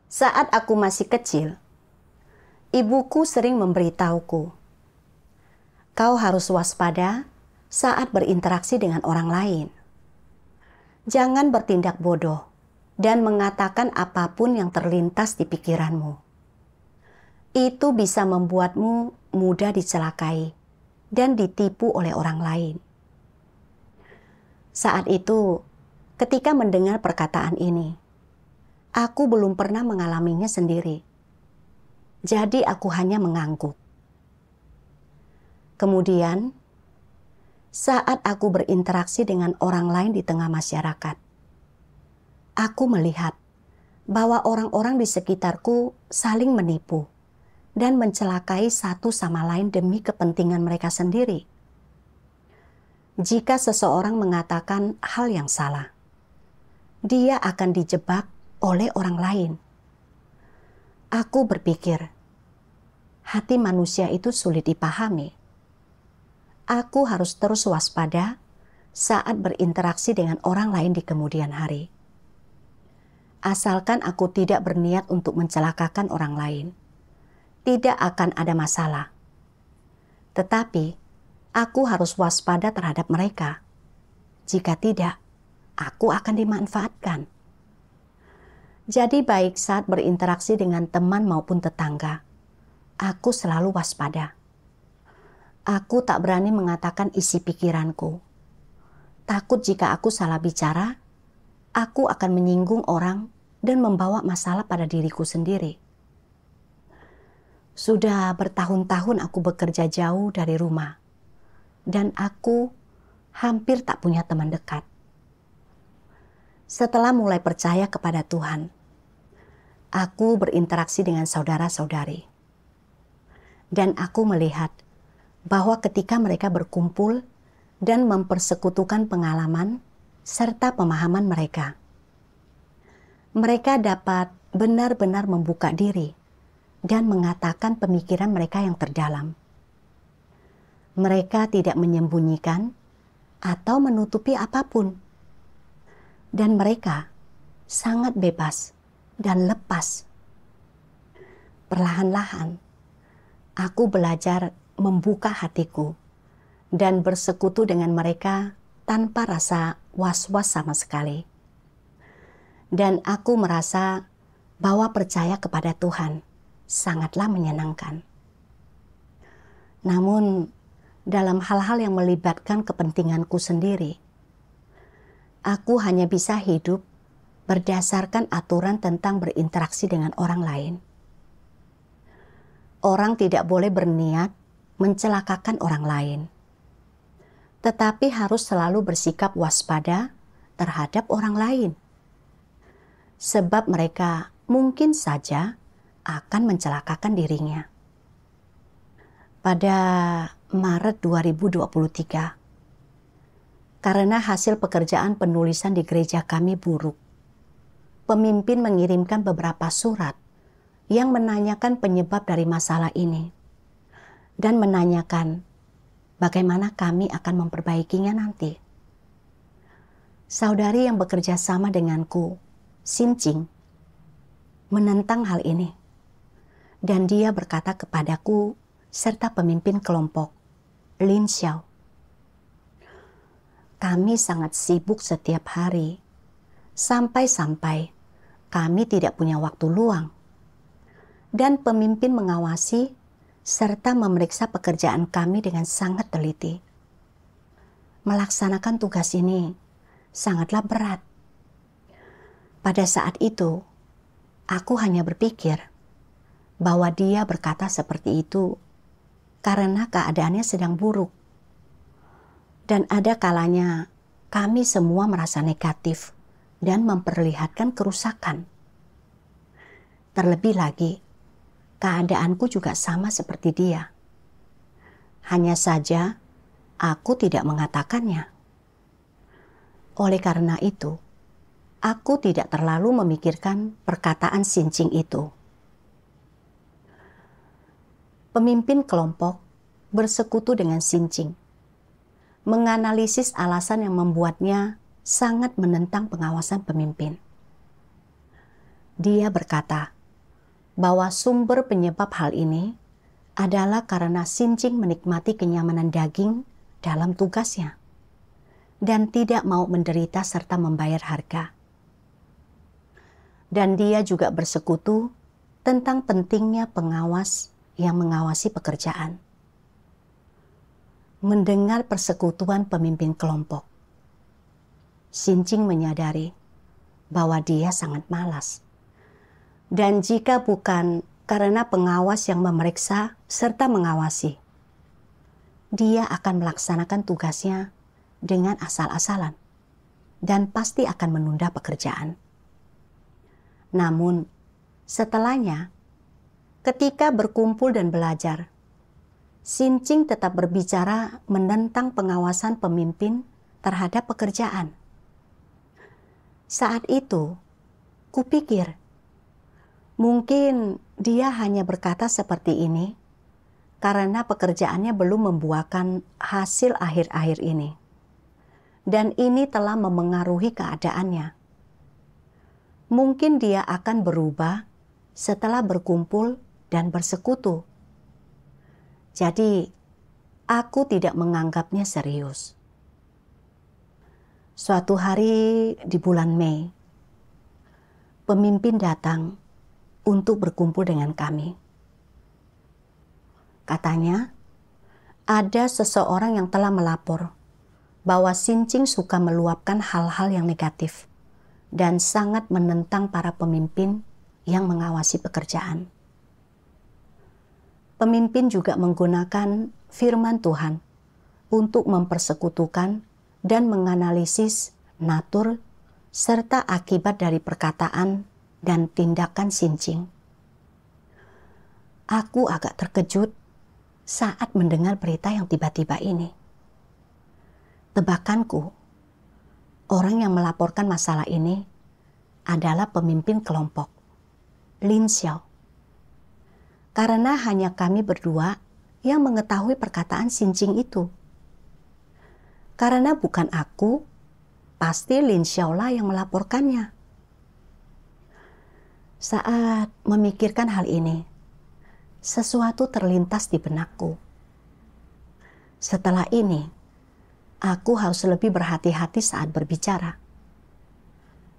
Saat aku masih kecil, ibuku sering memberitahuku, kau harus waspada saat berinteraksi dengan orang lain. Jangan bertindak bodoh dan mengatakan apapun yang terlintas di pikiranmu. Itu bisa membuatmu mudah dicelakai dan ditipu oleh orang lain. Saat itu, ketika mendengar perkataan ini, aku belum pernah mengalaminya sendiri. Jadi aku hanya mengangguk. Kemudian, saat aku berinteraksi dengan orang lain di tengah masyarakat, aku melihat bahwa orang-orang di sekitarku saling menipu dan mencelakai satu sama lain demi kepentingan mereka sendiri. Jika seseorang mengatakan hal yang salah, dia akan dijebak oleh orang lain. Aku berpikir, hati manusia itu sulit dipahami. Aku harus terus waspada saat berinteraksi dengan orang lain di kemudian hari. Asalkan aku tidak berniat untuk mencelakakan orang lain, tidak akan ada masalah. Tetapi, aku harus waspada terhadap mereka. Jika tidak, aku akan dimanfaatkan. Jadi baik saat berinteraksi dengan teman maupun tetangga, aku selalu waspada. Aku tak berani mengatakan isi pikiranku. Takut jika aku salah bicara, aku akan menyinggung orang dan membawa masalah pada diriku sendiri. Sudah bertahun-tahun aku bekerja jauh dari rumah, dan aku hampir tak punya teman dekat. Setelah mulai percaya kepada Tuhan, aku berinteraksi dengan saudara-saudari. Dan aku melihat bahwa ketika mereka berkumpul dan mempersekutukan pengalaman serta pemahaman mereka, mereka dapat benar-benar membuka diri dan mengatakan pemikiran mereka yang terdalam. Mereka tidak menyembunyikan atau menutupi apapun. Dan mereka sangat bebas dan lepas. Perlahan-lahan, aku belajar membuka hatiku dan bersekutu dengan mereka tanpa rasa was-was sama sekali. Dan aku merasa bahwa percaya kepada Tuhan sangatlah menyenangkan. Namun, dalam hal-hal yang melibatkan kepentinganku sendiri, aku hanya bisa hidup berdasarkan aturan tentang berinteraksi dengan orang lain. Orang tidak boleh berniat mencelakakan orang lain, tetapi harus selalu bersikap waspada terhadap orang lain, sebab mereka mungkin saja akan mencelakakan dirinya. Pada Maret 2023, karena hasil pekerjaan penulisan di gereja kami buruk, pemimpin mengirimkan beberapa surat yang menanyakan penyebab dari masalah ini dan menanyakan bagaimana kami akan memperbaikinya nanti. Saudari yang bekerja sama denganku, Sincing, menentang hal ini. Dan dia berkata kepadaku serta pemimpin kelompok, Lin Xiao, kami sangat sibuk setiap hari, sampai-sampai kami tidak punya waktu luang. Dan pemimpin mengawasi serta memeriksa pekerjaan kami dengan sangat teliti. Melaksanakan tugas ini sangatlah berat. Pada saat itu, aku hanya berpikir bahwa dia berkata seperti itu karena keadaannya sedang buruk. Dan ada kalanya kami semua merasa negatif dan memperlihatkan kerusakan. Terlebih lagi, keadaanku juga sama seperti dia. Hanya saja, aku tidak mengatakannya. Oleh karena itu, aku tidak terlalu memikirkan perkataan Sincing itu. Pemimpin kelompok bersekutu dengan Sincing, menganalisis alasan yang membuatnya sangat menentang pengawasan pemimpin. Dia berkata bahwa sumber penyebab hal ini adalah karena Xinjing menikmati kenyamanan daging dalam tugasnya dan tidak mau menderita serta membayar harga. Dan dia juga bersekutu tentang pentingnya pengawas yang mengawasi pekerjaan. Mendengar persekutuan pemimpin kelompok, Xinjing menyadari bahwa dia sangat malas. Dan jika bukan karena pengawas yang memeriksa serta mengawasi, dia akan melaksanakan tugasnya dengan asal-asalan dan pasti akan menunda pekerjaan. Namun, setelahnya, ketika berkumpul dan belajar, Xinjing tetap berbicara menentang pengawasan pemimpin terhadap pekerjaan. Saat itu, kupikir, mungkin dia hanya berkata seperti ini karena pekerjaannya belum membuahkan hasil akhir-akhir ini. Dan ini telah memengaruhi keadaannya. Mungkin dia akan berubah setelah berkumpul dan bersekutu. Jadi, aku tidak menganggapnya serius. Suatu hari di bulan Mei, pemimpin datang untuk berkumpul dengan kami. Katanya, ada seseorang yang telah melapor bahwa Xinjing suka meluapkan hal-hal yang negatif dan sangat menentang para pemimpin yang mengawasi pekerjaan. Pemimpin juga menggunakan firman Tuhan untuk mempersekutukan dan menganalisis natur serta akibat dari perkataan dan tindakan Xinjing. Aku agak terkejut saat mendengar berita yang tiba-tiba ini. Tebakanku, orang yang melaporkan masalah ini adalah pemimpin kelompok, Lin Xiao. Karena hanya kami berdua yang mengetahui perkataan Xinjing itu. Karena bukan aku, pasti Lin Xiao lah yang melaporkannya. Saat memikirkan hal ini, sesuatu terlintas di benakku. Setelah ini, aku harus lebih berhati-hati saat berbicara.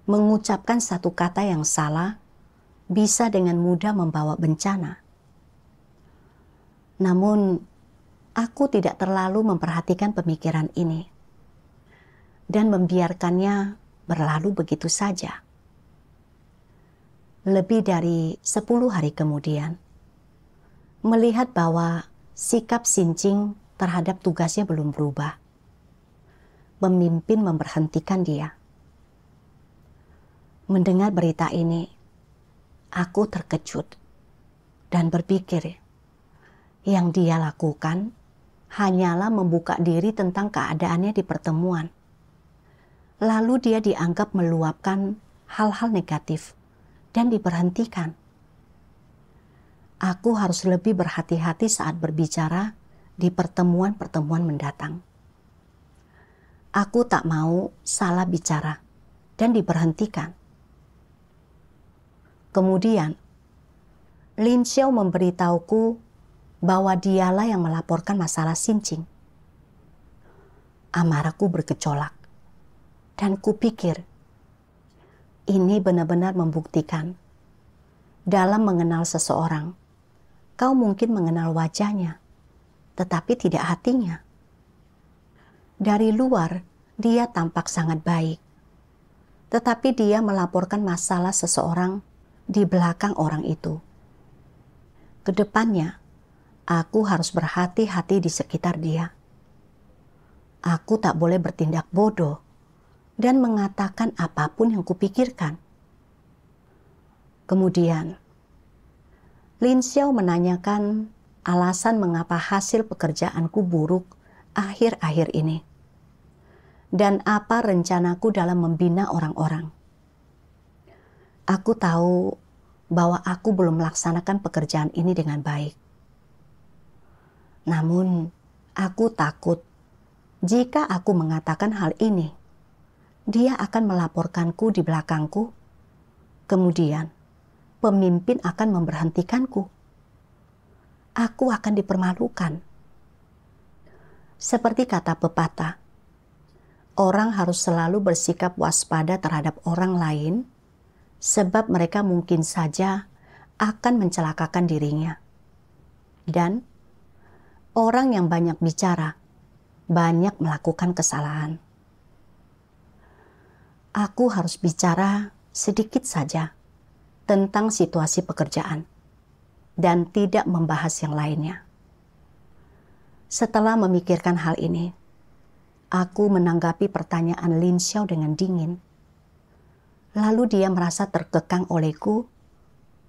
Mengucapkan satu kata yang salah bisa dengan mudah membawa bencana. Namun, aku tidak terlalu memperhatikan pemikiran ini dan membiarkannya berlalu begitu saja. Lebih dari 10 hari kemudian, melihat bahwa sikap Xinjing terhadap tugasnya belum berubah, pemimpin memberhentikan dia. Mendengar berita ini, aku terkejut dan berpikir, yang dia lakukan hanyalah membuka diri tentang keadaannya di pertemuan. Lalu dia dianggap meluapkan hal-hal negatif dan diberhentikan. Aku harus lebih berhati-hati saat berbicara di pertemuan-pertemuan mendatang. Aku tak mau salah bicara dan diberhentikan. Kemudian, Lin Xiao memberitahuku bahwa dialah yang melaporkan masalah Xinjing. Amarahku bergejolak, dan kupikir, ini benar-benar membuktikan, dalam mengenal seseorang, kau mungkin mengenal wajahnya, tetapi tidak hatinya. Dari luar, dia tampak sangat baik, tetapi dia melaporkan masalah seseorang di belakang orang itu. Kedepannya, aku harus berhati-hati di sekitar dia. Aku tak boleh bertindak bodoh dan mengatakan apapun yang kupikirkan. Kemudian, Lin Xiao menanyakan alasan mengapa hasil pekerjaanku buruk akhir-akhir ini, dan apa rencanaku dalam membina orang-orang. Aku tahu bahwa aku belum melaksanakan pekerjaan ini dengan baik. Namun, aku takut jika aku mengatakan hal ini, dia akan melaporkanku di belakangku. Kemudian, pemimpin akan memberhentikanku. Aku akan dipermalukan. Seperti kata pepatah, orang harus selalu bersikap waspada terhadap orang lain sebab mereka mungkin saja akan mencelakakan dirinya. Dan orang yang banyak bicara, banyak melakukan kesalahan. Aku harus bicara sedikit saja tentang situasi pekerjaan dan tidak membahas yang lainnya. Setelah memikirkan hal ini, aku menanggapi pertanyaan Lin Xiao dengan dingin. Lalu dia merasa terkekang olehku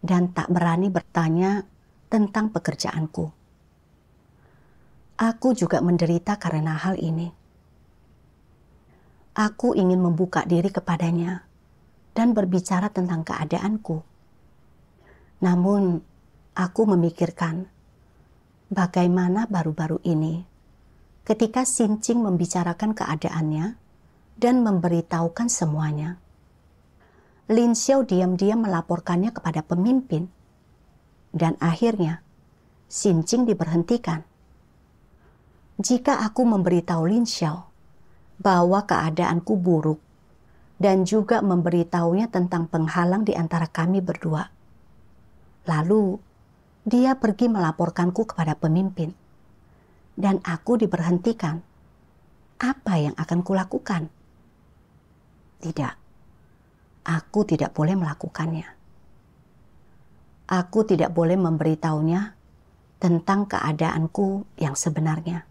dan tak berani bertanya tentang pekerjaanku. Aku juga menderita karena hal ini. Aku ingin membuka diri kepadanya dan berbicara tentang keadaanku. Namun, aku memikirkan bagaimana baru-baru ini ketika Xinjing membicarakan keadaannya dan memberitahukan semuanya. Lin Xiao diam-diam melaporkannya kepada pemimpin dan akhirnya Xinjing diberhentikan. Jika aku memberitahu Lin Xiao bahwa keadaanku buruk dan juga memberitahunya tentang penghalang di antara kami berdua, lalu dia pergi melaporkanku kepada pemimpin dan aku diberhentikan, apa yang akan kulakukan? Tidak, aku tidak boleh melakukannya. Aku tidak boleh memberitahunya tentang keadaanku yang sebenarnya.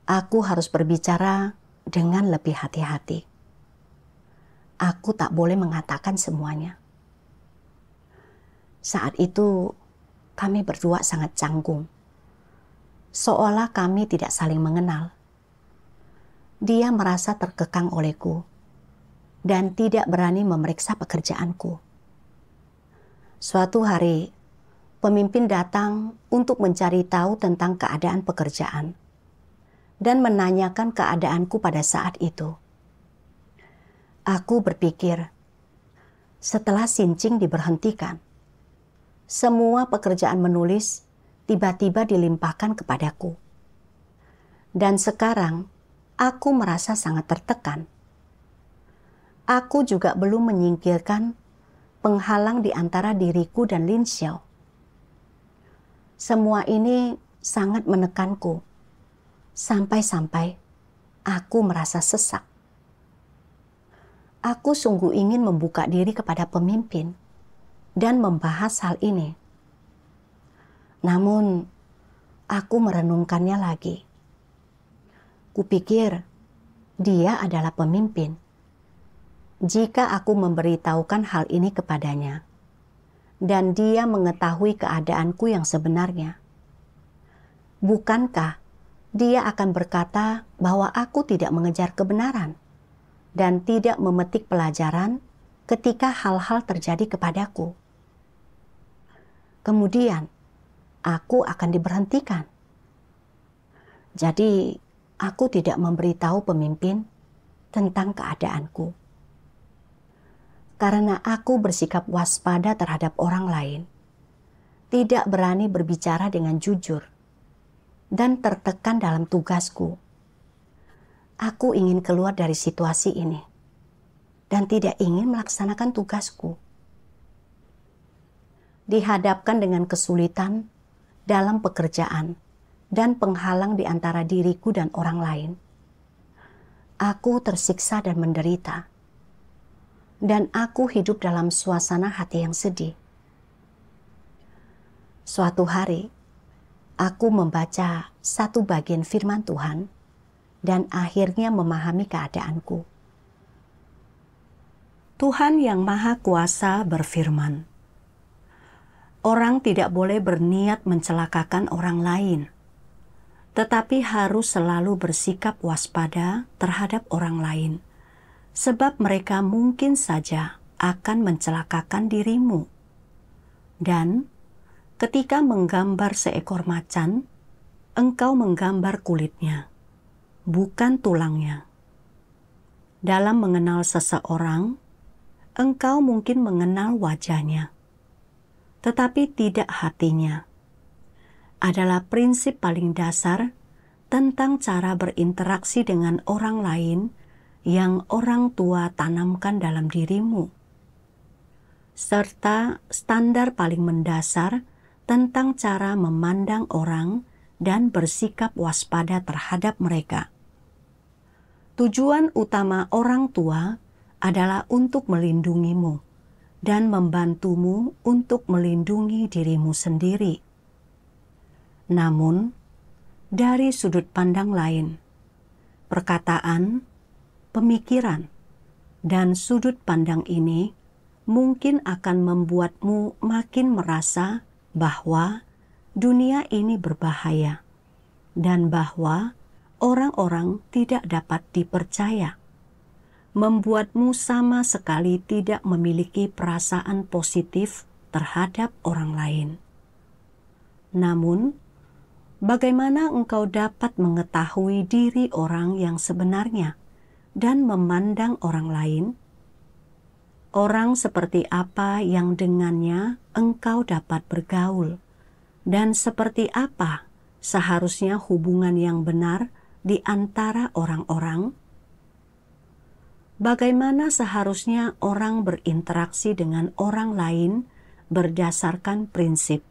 Aku harus berbicara dengan lebih hati-hati. Aku tak boleh mengatakan semuanya. Saat itu kami berdua sangat canggung, seolah kami tidak saling mengenal. Dia merasa terkekang olehku dan tidak berani memeriksa pekerjaanku. Suatu hari, pemimpin datang untuk mencari tahu tentang keadaan pekerjaan dan menanyakan keadaanku pada saat itu. Aku berpikir, setelah Xinjing diberhentikan, semua pekerjaan menulis tiba-tiba dilimpahkan kepadaku. Dan sekarang, aku merasa sangat tertekan. Aku juga belum menyingkirkan penghalang di antara diriku dan Lin Xiao. Semua ini sangat menekanku, sampai-sampai aku merasa sesak. Aku sungguh ingin membuka diri kepada pemimpin dan membahas hal ini. Namun, aku merenungkannya lagi. Kupikir dia adalah pemimpin. Jika aku memberitahukan hal ini kepadanya, dan dia mengetahui keadaanku yang sebenarnya, bukankah dia akan berkata bahwa aku tidak mengejar kebenaran dan tidak memetik pelajaran ketika hal-hal terjadi kepadaku? Kemudian, aku akan diberhentikan. Jadi, aku tidak memberitahu pemimpin tentang keadaanku. Karena aku bersikap waspada terhadap orang lain, tidak berani berbicara dengan jujur, dan tertekan dalam tugasku. Aku ingin keluar dari situasi ini, dan tidak ingin melaksanakan tugasku. Dihadapkan dengan kesulitan dalam pekerjaan dan penghalang di antara diriku dan orang lain, aku tersiksa dan menderita. Dan aku hidup dalam suasana hati yang sedih. Suatu hari, aku membaca satu bagian firman Tuhan dan akhirnya memahami keadaanku. Tuhan yang Maha Kuasa berfirman, orang tidak boleh berniat mencelakakan orang lain, tetapi harus selalu bersikap waspada terhadap orang lain, sebab mereka mungkin saja akan mencelakakan dirimu. Dan ketika menggambar seekor macan, engkau menggambar kulitnya, bukan tulangnya. Dalam mengenal seseorang, Engkau mungkin mengenal wajahnya, tetapi tidak hatinya. Adalah prinsip paling dasar tentang cara berinteraksi dengan orang lain yang orang tua tanamkan dalam dirimu, serta standar paling mendasar tentang cara memandang orang dan bersikap waspada terhadap mereka. Tujuan utama orang tua adalah untuk melindungimu dan membantumu untuk melindungi dirimu sendiri. Namun, dari sudut pandang lain, perkataan, pemikiran, dan sudut pandang ini mungkin akan membuatmu makin merasa bahwa dunia ini berbahaya dan bahwa orang-orang tidak dapat dipercaya, membuatmu sama sekali tidak memiliki perasaan positif terhadap orang lain. Namun, bagaimana engkau dapat mengetahui diri orang yang sebenarnya dan memandang orang lain? Orang seperti apa yang dengannya engkau dapat bergaul, dan seperti apa seharusnya hubungan yang benar di antara orang-orang? Bagaimana seharusnya orang berinteraksi dengan orang lain berdasarkan prinsip?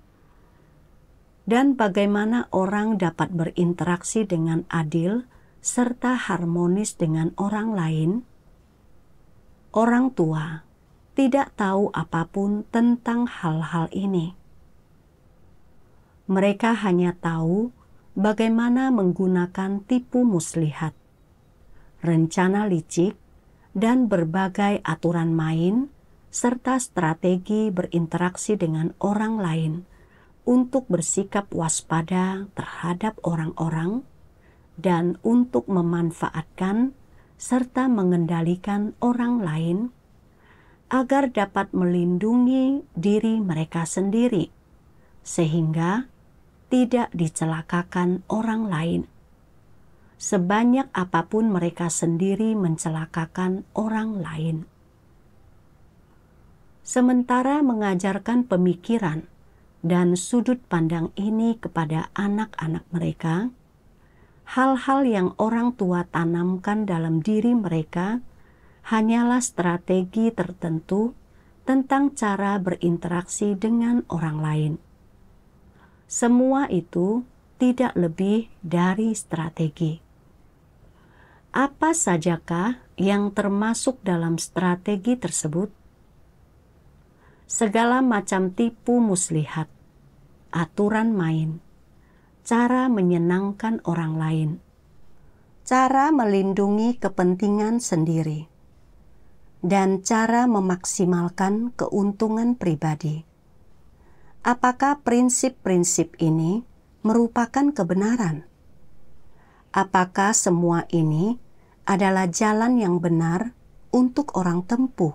Dan bagaimana orang dapat berinteraksi dengan adil serta harmonis dengan orang lain? Orang tua tidak tahu apapun tentang hal-hal ini. Mereka hanya tahu bagaimana menggunakan tipu muslihat, rencana licik, dan berbagai aturan main, serta strategi berinteraksi dengan orang lain untuk bersikap waspada terhadap orang-orang dan untuk memanfaatkan serta mengendalikan orang lain agar dapat melindungi diri mereka sendiri, sehingga tidak dicelakakan orang lain. Sebanyak apapun mereka sendiri mencelakakan orang lain. Sementara mengajarkan pemikiran dan sudut pandang ini kepada anak-anak mereka, hal-hal yang orang tua tanamkan dalam diri mereka hanyalah strategi tertentu tentang cara berinteraksi dengan orang lain. Semua itu tidak lebih dari strategi. Apa sajakah yang termasuk dalam strategi tersebut? Segala macam tipu muslihat, aturan main, cara menyenangkan orang lain, cara melindungi kepentingan sendiri, dan cara memaksimalkan keuntungan pribadi. Apakah prinsip-prinsip ini merupakan kebenaran? Apakah semua ini adalah jalan yang benar untuk orang tempuh?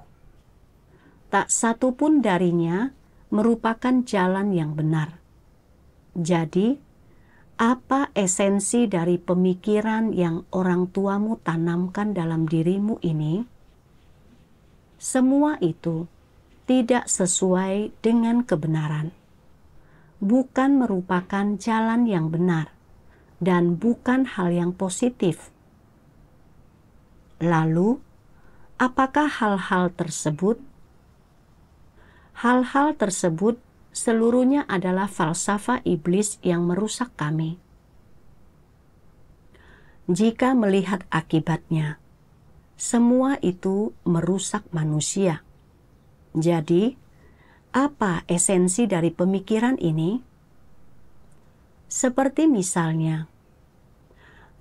Tak satu pun darinya merupakan jalan yang benar. Jadi, apa esensi dari pemikiran yang orang tuamu tanamkan dalam dirimu ini? Semua itu tidak sesuai dengan kebenaran, bukan merupakan jalan yang benar, dan bukan hal yang positif. Lalu, apakah hal-hal tersebut? Hal-hal tersebut seluruhnya adalah falsafah iblis yang merusak kami. Jika melihat akibatnya, semua itu merusak manusia. Jadi, apa esensi dari pemikiran ini? Seperti misalnya,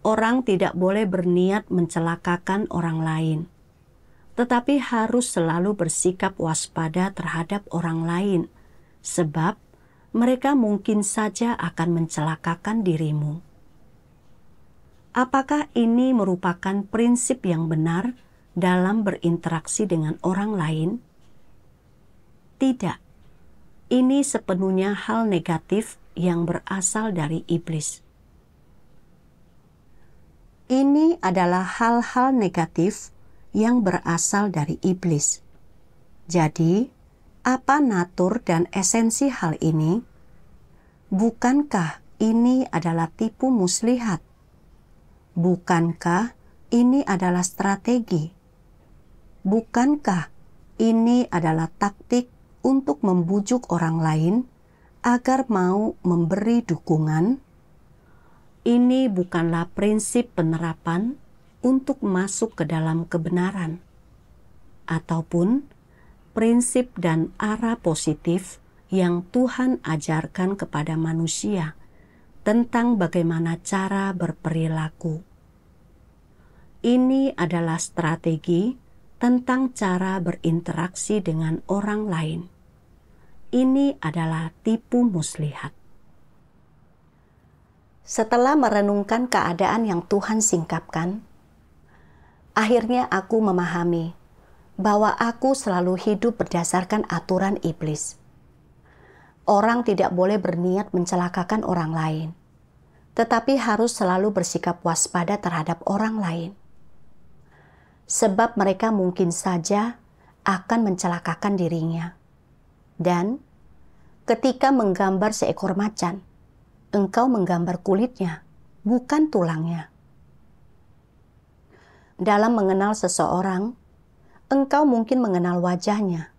orang tidak boleh berniat mencelakakan orang lain, tetapi harus selalu bersikap waspada terhadap orang lain, sebab mereka mungkin saja akan mencelakakan dirimu. Apakah ini merupakan prinsip yang benar dalam berinteraksi dengan orang lain? Tidak. Ini sepenuhnya hal negatif yang berasal dari iblis. Ini adalah hal-hal negatif yang berasal dari iblis. Jadi, apa natur dan esensi hal ini? Bukankah ini adalah tipu muslihat? Bukankah ini adalah strategi? Bukankah ini adalah taktik untuk membujuk orang lain agar mau memberi dukungan? Ini bukanlah prinsip penerapan untuk masuk ke dalam kebenaran, ataupun prinsip dan arah positif yang Tuhan ajarkan kepada manusia tentang bagaimana cara berperilaku. Ini adalah strategi tentang cara berinteraksi dengan orang lain. Ini adalah tipu muslihat. Setelah merenungkan keadaan yang Tuhan singkapkan, akhirnya aku memahami bahwa aku selalu hidup berdasarkan aturan iblis. Orang tidak boleh berniat mencelakakan orang lain, tetapi harus selalu bersikap waspada terhadap orang lain. Sebab mereka mungkin saja akan mencelakakan dirinya. Dan ketika menggambar seekor macan, engkau menggambar kulitnya, bukan tulangnya. Dalam mengenal seseorang, engkau mungkin mengenal wajahnya,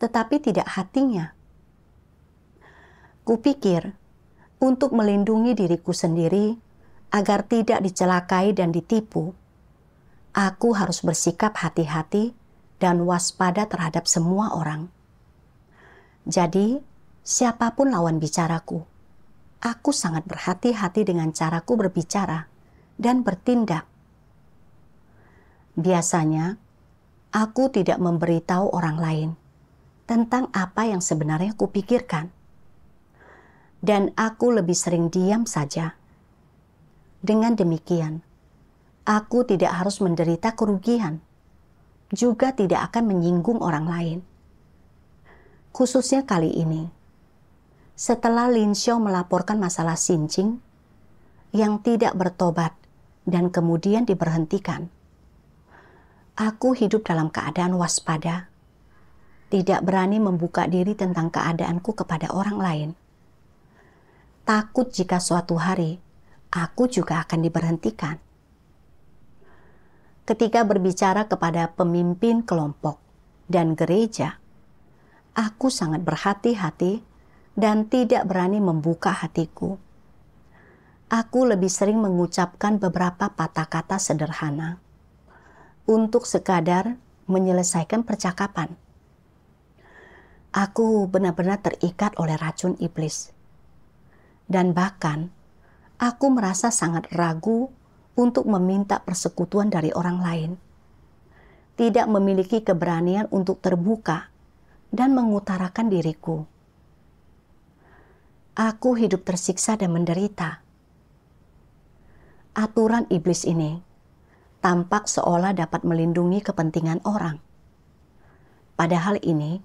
tetapi tidak hatinya. Kupikir, untuk melindungi diriku sendiri, agar tidak dicelakai dan ditipu, aku harus bersikap hati-hati dan waspada terhadap semua orang. Jadi, siapapun lawan bicaraku, aku sangat berhati-hati dengan caraku berbicara dan bertindak. Biasanya, aku tidak memberitahu orang lain tentang apa yang sebenarnya kupikirkan. Dan aku lebih sering diam saja. Dengan demikian, aku tidak harus menderita kerugian, juga tidak akan menyinggung orang lain. Khususnya kali ini, setelah Lin Xiao melaporkan masalah Xinjing yang tidak bertobat dan kemudian diberhentikan, aku hidup dalam keadaan waspada, tidak berani membuka diri tentang keadaanku kepada orang lain. Takut jika suatu hari aku juga akan diberhentikan. Ketika berbicara kepada pemimpin kelompok dan gereja, aku sangat berhati-hati dan tidak berani membuka hatiku. Aku lebih sering mengucapkan beberapa patah kata sederhana untuk sekadar menyelesaikan percakapan. Aku benar-benar terikat oleh racun iblis. Dan bahkan, aku merasa sangat ragu untuk meminta persekutuan dari orang lain. Tidak memiliki keberanian untuk terbuka dan mengutarakan diriku. Aku hidup tersiksa dan menderita. Aturan iblis ini tampak seolah dapat melindungi kepentingan orang. Padahal ini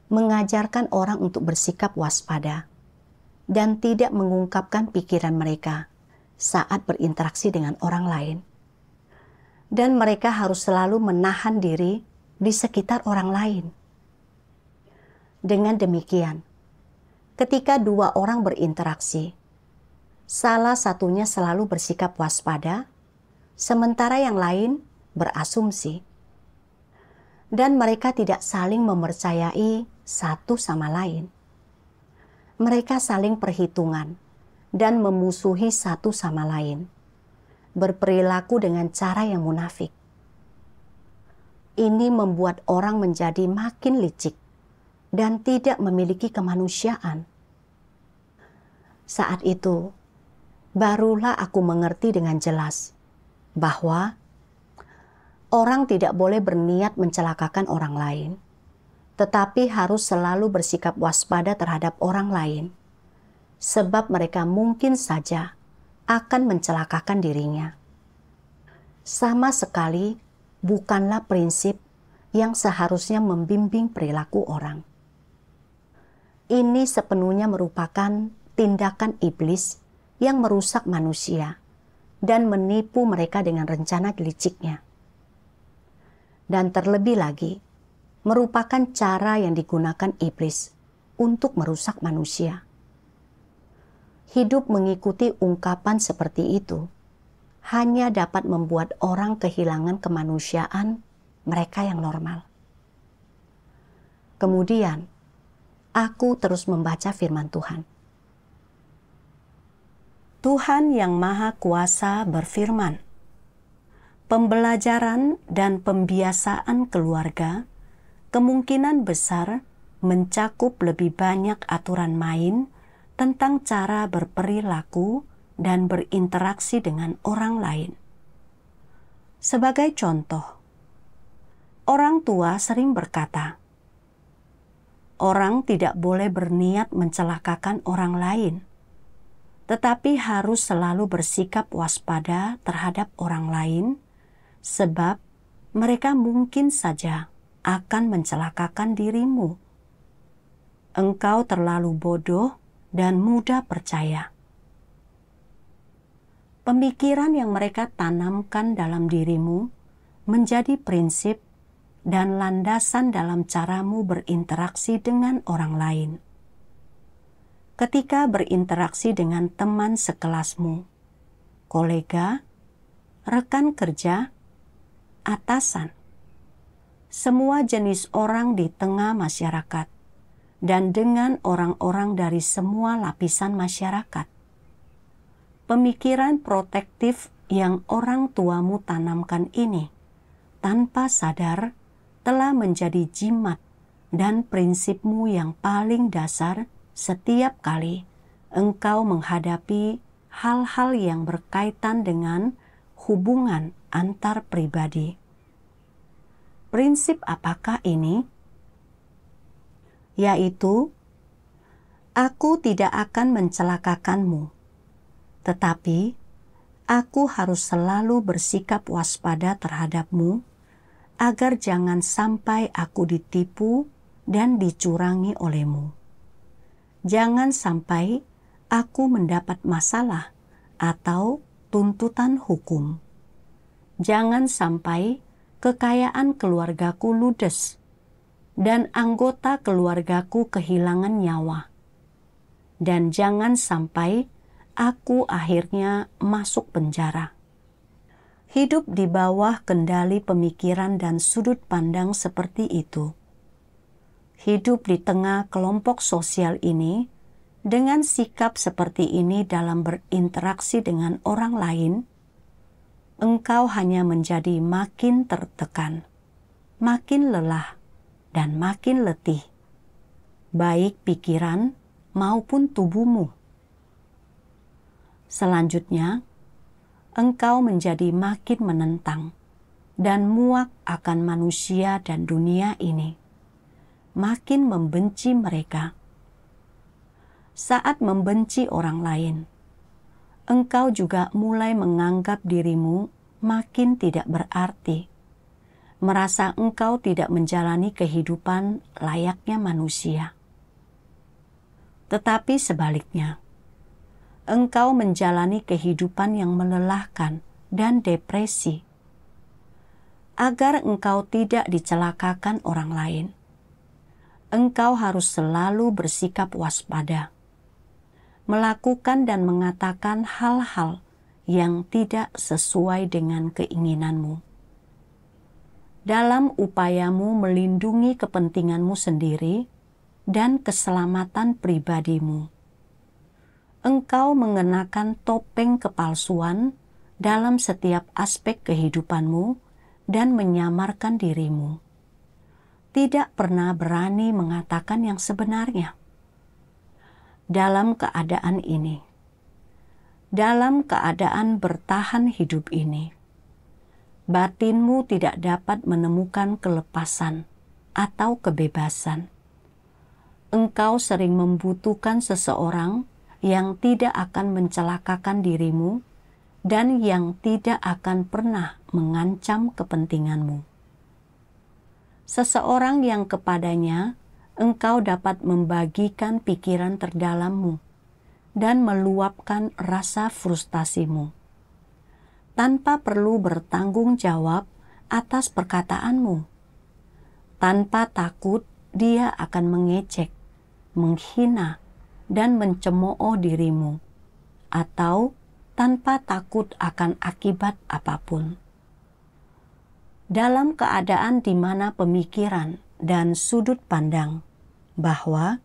mengajarkan orang untuk bersikap waspada dan tidak mengungkapkan pikiran mereka saat berinteraksi dengan orang lain. Dan mereka harus selalu menahan diri di sekitar orang lain. Dengan demikian, ketika dua orang berinteraksi, salah satunya selalu bersikap waspada, sementara yang lain berasumsi. Dan mereka tidak saling mempercayai satu sama lain. Mereka saling perhitungan dan memusuhi satu sama lain, berperilaku dengan cara yang munafik. Ini membuat orang menjadi makin licik dan tidak memiliki kemanusiaan. Saat itu, barulah aku mengerti dengan jelas bahwa orang tidak boleh berniat mencelakakan orang lain, tetapi harus selalu bersikap waspada terhadap orang lain, sebab mereka mungkin saja akan mencelakakan dirinya. Sama sekali bukanlah prinsip yang seharusnya membimbing perilaku orang. Ini sepenuhnya merupakan tindakan iblis yang merusak manusia dan menipu mereka dengan rencana liciknya. Dan terlebih lagi, merupakan cara yang digunakan iblis untuk merusak manusia. Hidup mengikuti ungkapan seperti itu hanya dapat membuat orang kehilangan kemanusiaan mereka yang normal. Kemudian, aku terus membaca firman Tuhan. Tuhan yang Maha Kuasa berfirman, pembelajaran dan pembiasaan keluarga kemungkinan besar mencakup lebih banyak aturan main tentang cara berperilaku dan berinteraksi dengan orang lain. Sebagai contoh, orang tua sering berkata, orang tidak boleh berniat mencelakakan orang lain, tetapi harus selalu bersikap waspada terhadap orang lain, sebab mereka mungkin saja akan mencelakakan dirimu. Engkau terlalu bodoh dan mudah percaya. Pemikiran yang mereka tanamkan dalam dirimu menjadi prinsip dan landasan dalam caramu berinteraksi dengan orang lain. Ketika berinteraksi dengan teman sekelasmu, kolega, rekan kerja, atasan, semua jenis orang di tengah masyarakat, dan dengan orang-orang dari semua lapisan masyarakat. Pemikiran protektif yang orang tuamu tanamkan ini, tanpa sadar, telah menjadi jimat dan prinsipmu yang paling dasar setiap kali engkau menghadapi hal-hal yang berkaitan dengan hubungan antar pribadi. Prinsip apakah ini? Yaitu, aku tidak akan mencelakakanmu, tetapi aku harus selalu bersikap waspada terhadapmu, agar jangan sampai aku ditipu dan dicurangi olehmu. Jangan sampai aku mendapat masalah atau tuntutan hukum. Jangan sampai kekayaan keluargaku ludes dan anggota keluargaku kehilangan nyawa. Dan jangan sampai aku akhirnya masuk penjara. Hidup di bawah kendali pemikiran dan sudut pandang seperti itu. Hidup di tengah kelompok sosial ini, dengan sikap seperti ini dalam berinteraksi dengan orang lain, engkau hanya menjadi makin tertekan, makin lelah, dan makin letih, baik pikiran maupun tubuhmu. Selanjutnya, engkau menjadi makin menentang dan muak akan manusia dan dunia ini, makin membenci mereka. Saat membenci orang lain, engkau juga mulai menganggap dirimu makin tidak berarti, merasa engkau tidak menjalani kehidupan layaknya manusia. Tetapi sebaliknya, engkau menjalani kehidupan yang melelahkan dan depresi. Agar engkau tidak dicelakakan orang lain, engkau harus selalu bersikap waspada, melakukan dan mengatakan hal-hal yang tidak sesuai dengan keinginanmu. Dalam upayamu melindungi kepentinganmu sendiri dan keselamatan pribadimu, engkau mengenakan topeng kepalsuan dalam setiap aspek kehidupanmu dan menyamarkan dirimu. Tidak pernah berani mengatakan yang sebenarnya. Dalam keadaan ini, dalam keadaan bertahan hidup ini, batinmu tidak dapat menemukan kelepasan atau kebebasan. Engkau sering membutuhkan seseorang yang tidak akan mencelakakan dirimu dan yang tidak akan pernah mengancam kepentinganmu. Seseorang yang kepadanya engkau dapat membagikan pikiran terdalammu dan meluapkan rasa frustasimu, tanpa perlu bertanggung jawab atas perkataanmu, Tanpa takut, dia akan mengejek, menghina, dan mencemooh dirimu, atau tanpa takut akan akibat apapun. Dalam keadaan di mana pemikiran dan sudut pandang bahwa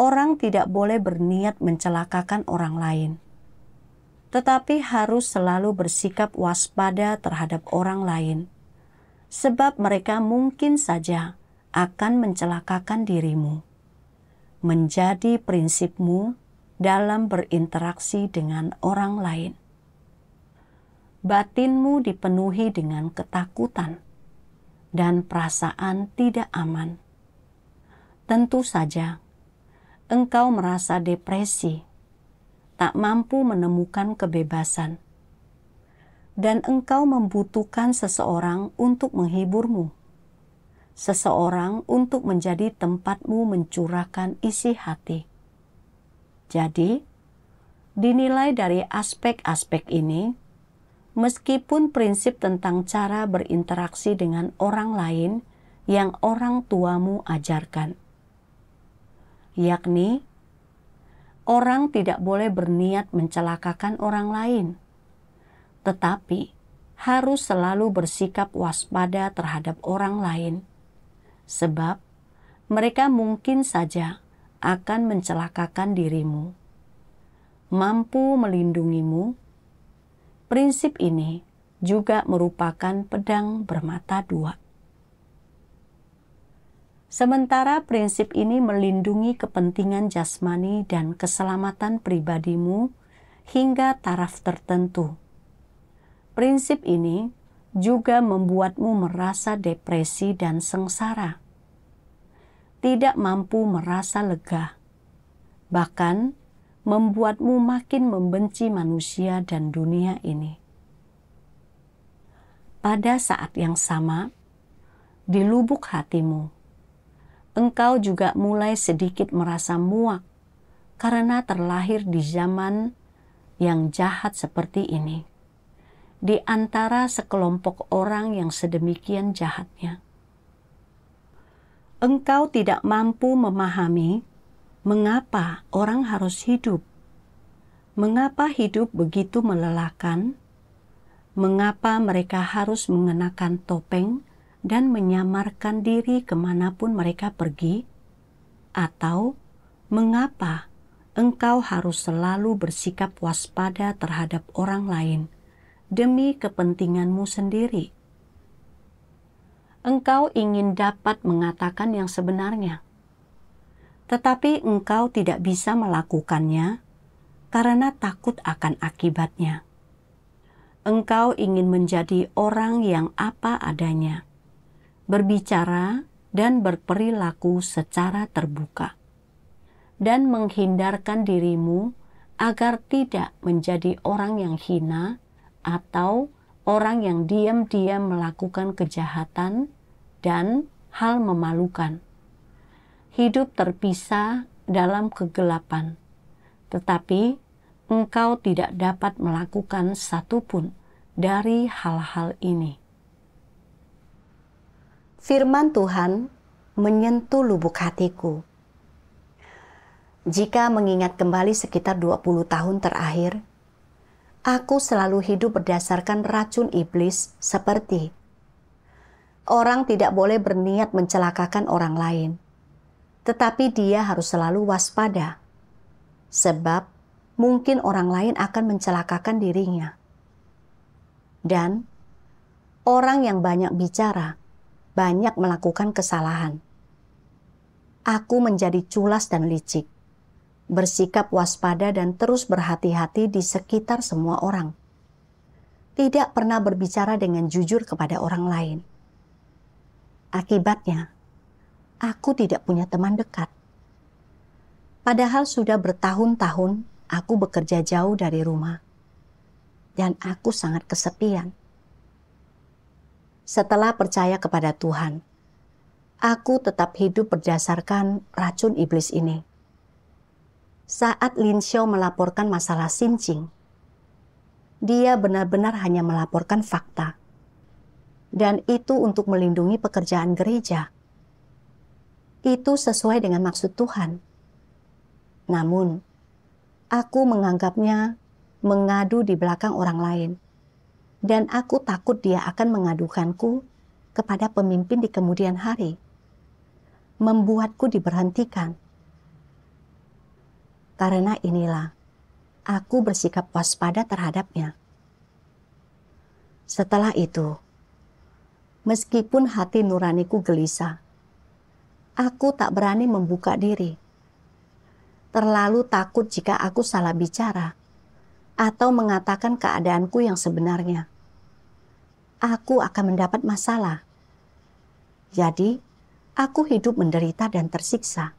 orang tidak boleh berniat mencelakakan orang lain, tetapi harus selalu bersikap waspada terhadap orang lain, sebab mereka mungkin saja akan mencelakakan dirimu, menjadi prinsipmu dalam berinteraksi dengan orang lain. Batinmu dipenuhi dengan ketakutan dan perasaan tidak aman. Tentu saja, engkau merasa depresi, tak mampu menemukan kebebasan, dan engkau membutuhkan seseorang untuk menghiburmu, seseorang untuk menjadi tempatmu mencurahkan isi hati. Jadi, dinilai dari aspek-aspek ini, meskipun prinsip tentang cara berinteraksi dengan orang lain yang orang tuamu ajarkan, yakni orang tidak boleh berniat mencelakakan orang lain, tetapi harus selalu bersikap waspada terhadap orang lain, sebab mereka mungkin saja akan mencelakakan dirimu, mampu melindungimu. Prinsip ini juga merupakan pedang bermata dua. Sementara prinsip ini melindungi kepentingan jasmani dan keselamatan pribadimu hingga taraf tertentu, prinsip ini juga membuatmu merasa depresi dan sengsara, tidak mampu merasa lega, bahkan membuatmu makin membenci manusia dan dunia ini. Pada saat yang sama, di lubuk hatimu, engkau juga mulai sedikit merasa muak karena terlahir di zaman yang jahat seperti ini, di antara sekelompok orang yang sedemikian jahatnya. Engkau tidak mampu memahami mengapa orang harus hidup, mengapa hidup begitu melelahkan, mengapa mereka harus mengenakan topeng dan menyamarkan diri kemanapun mereka pergi, atau mengapa engkau harus selalu bersikap waspada terhadap orang lain demi kepentinganmu sendiri. Engkau ingin dapat mengatakan yang sebenarnya, tetapi engkau tidak bisa melakukannya karena takut akan akibatnya. Engkau ingin menjadi orang yang apa adanya, berbicara dan berperilaku secara terbuka, dan menghindarkan dirimu agar tidak menjadi orang yang hina atau orang yang diam-diam melakukan kejahatan dan hal memalukan. Hidup terpisah dalam kegelapan, tetapi engkau tidak dapat melakukan satupun dari hal-hal ini. Firman Tuhan menyentuh lubuk hatiku. Jika mengingat kembali sekitar 20 tahun terakhir, aku selalu hidup berdasarkan racun iblis seperti orang tidak boleh berniat mencelakakan orang lain, tetapi dia harus selalu waspada, sebab mungkin orang lain akan mencelakakan dirinya. Dan orang yang banyak bicara, banyak melakukan kesalahan. Aku menjadi culas dan licik, bersikap waspada dan terus berhati-hati di sekitar semua orang. Tidak pernah berbicara dengan jujur kepada orang lain. Akibatnya, aku tidak punya teman dekat. Padahal sudah bertahun-tahun aku bekerja jauh dari rumah, dan aku sangat kesepian. Setelah percaya kepada Tuhan, aku tetap hidup berdasarkan racun iblis ini. Saat Lin Xiao melaporkan masalah Xinjing, dia benar-benar hanya melaporkan fakta. dan itu untuk melindungi pekerjaan gereja. Itu sesuai dengan maksud Tuhan. Namun, aku menganggapnya mengadu di belakang orang lain, dan aku takut dia akan mengadukanku kepada pemimpin di kemudian hari, membuatku diberhentikan. Karena inilah, aku bersikap waspada terhadapnya. Setelah itu, meskipun hati nuraniku gelisah, aku tak berani membuka diri. Terlalu takut jika aku salah bicara atau mengatakan keadaanku yang sebenarnya. Aku akan mendapat masalah. Jadi, aku hidup menderita dan tersiksa.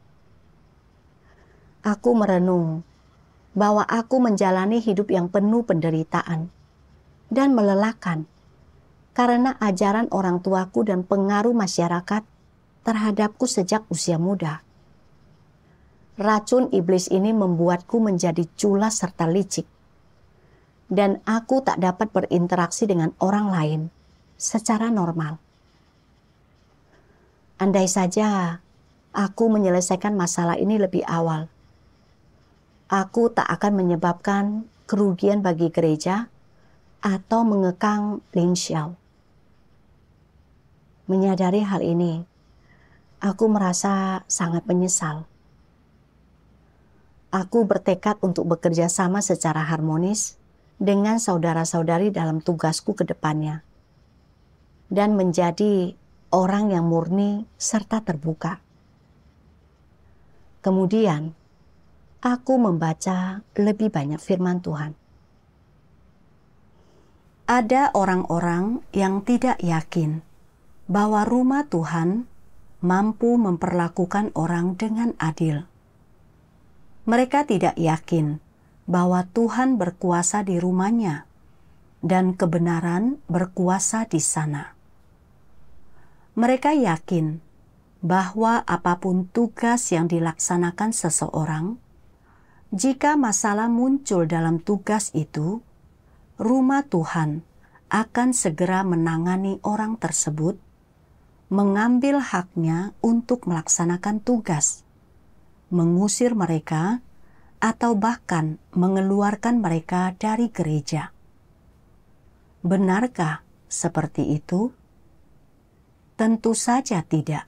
Aku merenung bahwa aku menjalani hidup yang penuh penderitaan dan melelahkan karena ajaran orang tuaku dan pengaruh masyarakat terhadapku sejak usia muda. Racun iblis ini membuatku menjadi culas serta licik, dan aku tak dapat berinteraksi dengan orang lain secara normal. Andai saja aku menyelesaikan masalah ini lebih awal, aku tak akan menyebabkan kerugian bagi gereja atau mengekang Lin Xiao. Menyadari hal ini, aku merasa sangat menyesal. Aku bertekad untuk bekerja sama secara harmonis dengan saudara-saudari dalam tugasku ke depannya, dan menjadi orang yang murni serta terbuka. Kemudian, aku membaca lebih banyak firman Tuhan. Ada orang-orang yang tidak yakin bahwa rumah Tuhan mampu memperlakukan orang dengan adil. Mereka tidak yakin bahwa Tuhan berkuasa di rumahnya dan kebenaran berkuasa di sana. Mereka yakin bahwa apapun tugas yang dilaksanakan seseorang, jika masalah muncul dalam tugas itu, rumah Tuhan akan segera menangani orang tersebut, mengambil haknya untuk melaksanakan tugas, mengusir mereka, atau bahkan mengeluarkan mereka dari gereja. Benarkah seperti itu? Tentu saja tidak.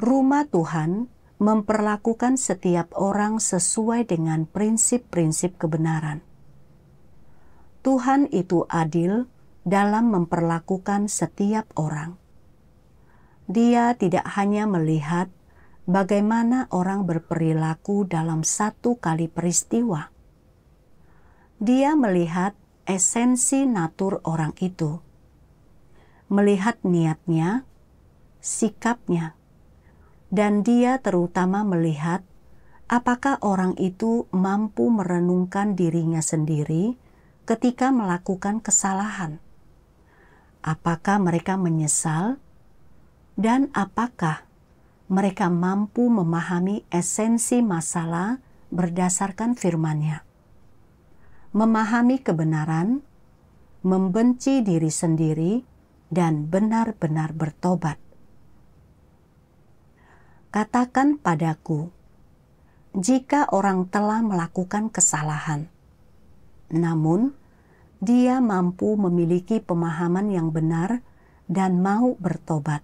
Rumah Tuhan memperlakukan setiap orang sesuai dengan prinsip-prinsip kebenaran. Tuhan itu adil dalam memperlakukan setiap orang. Dia tidak hanya melihat bagaimana orang berperilaku dalam satu kali peristiwa. Dia melihat esensi natur orang itu, melihat niatnya, sikapnya, dan dia terutama melihat apakah orang itu mampu merenungkan dirinya sendiri ketika melakukan kesalahan. Apakah mereka menyesal, dan apakah mereka mampu memahami esensi masalah berdasarkan firman-Nya, memahami kebenaran, membenci diri sendiri, dan benar-benar bertobat. Katakan padaku, jika orang telah melakukan kesalahan, namun dia mampu memiliki pemahaman yang benar dan mau bertobat,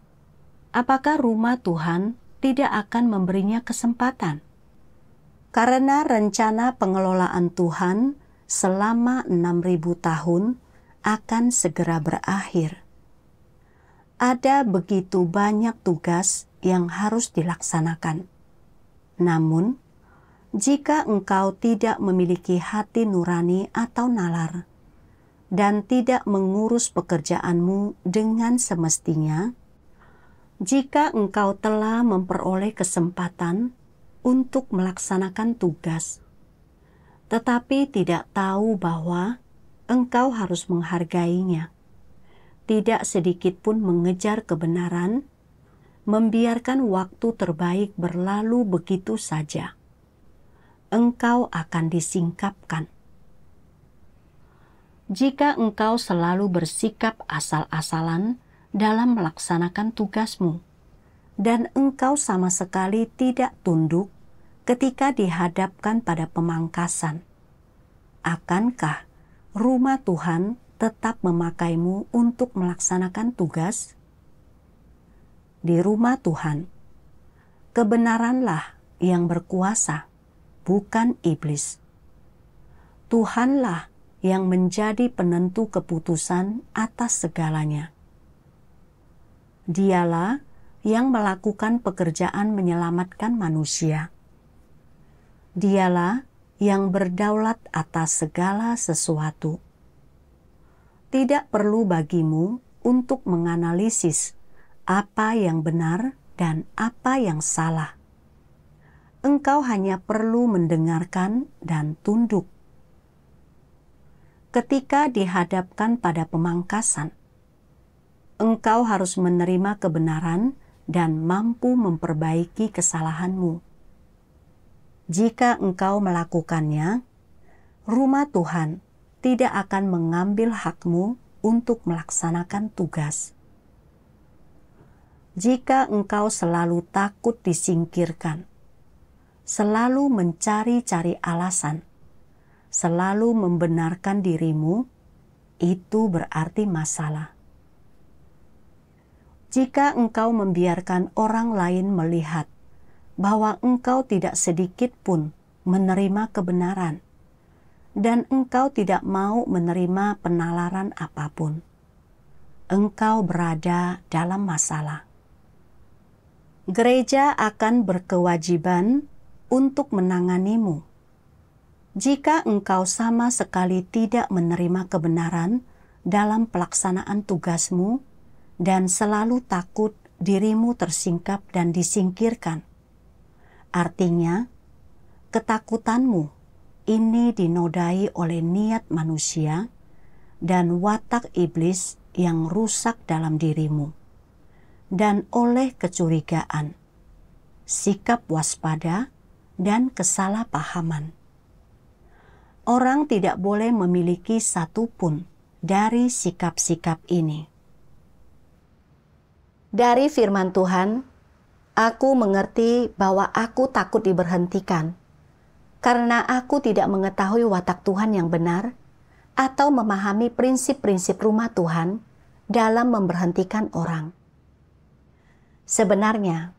apakah rumah Tuhan tidak akan memberinya kesempatan? Karena rencana pengelolaan Tuhan selama 6.000 tahun akan segera berakhir. Ada begitu banyak tugas yang harus dilaksanakan. Namun, jika engkau tidak memiliki hati nurani atau nalar, dan tidak mengurus pekerjaanmu dengan semestinya, jika engkau telah memperoleh kesempatan untuk melaksanakan tugas, tetapi tidak tahu bahwa engkau harus menghargainya, tidak sedikit pun mengejar kebenaran, membiarkan waktu terbaik berlalu begitu saja, engkau akan disingkapkan. Jika engkau selalu bersikap asal-asalan dalam melaksanakan tugasmu, dan engkau sama sekali tidak tunduk ketika dihadapkan pada pemangkasan, akankah rumah Tuhan tetap memakaimu untuk melaksanakan tugas? Di rumah Tuhan, kebenaranlah yang berkuasa, bukan iblis. Tuhanlah yang menjadi penentu keputusan atas segalanya. Dialah yang melakukan pekerjaan menyelamatkan manusia. Dialah yang berdaulat atas segala sesuatu. Tidak perlu bagimu untuk menganalisis apa yang benar dan apa yang salah. Engkau hanya perlu mendengarkan dan tunduk. Ketika dihadapkan pada pemangkasan, engkau harus menerima kebenaran dan mampu memperbaiki kesalahanmu. Jika engkau melakukannya, rumah Tuhan tidak akan mengambil hakmu untuk melaksanakan tugas. Jika engkau selalu takut disingkirkan, selalu mencari-cari alasan, selalu membenarkan dirimu, itu berarti masalah. Jika engkau membiarkan orang lain melihat bahwa engkau tidak sedikit pun menerima kebenaran, dan engkau tidak mau menerima penalaran apapun, engkau berada dalam masalah. Gereja akan berkewajiban untuk menanganimu. Jika engkau sama sekali tidak menerima kebenaran dalam pelaksanaan tugasmu dan selalu takut dirimu tersingkap dan disingkirkan, artinya ketakutanmu ini dinodai oleh niat manusia dan watak iblis yang rusak dalam dirimu, dan oleh kecurigaan, sikap waspada, dan kesalahpahaman. Orang tidak boleh memiliki satu pun dari sikap-sikap ini. Dari firman Tuhan, aku mengerti bahwa aku takut diberhentikan, karena aku tidak mengetahui watak Tuhan yang benar atau memahami prinsip-prinsip rumah Tuhan dalam memberhentikan orang. Sebenarnya,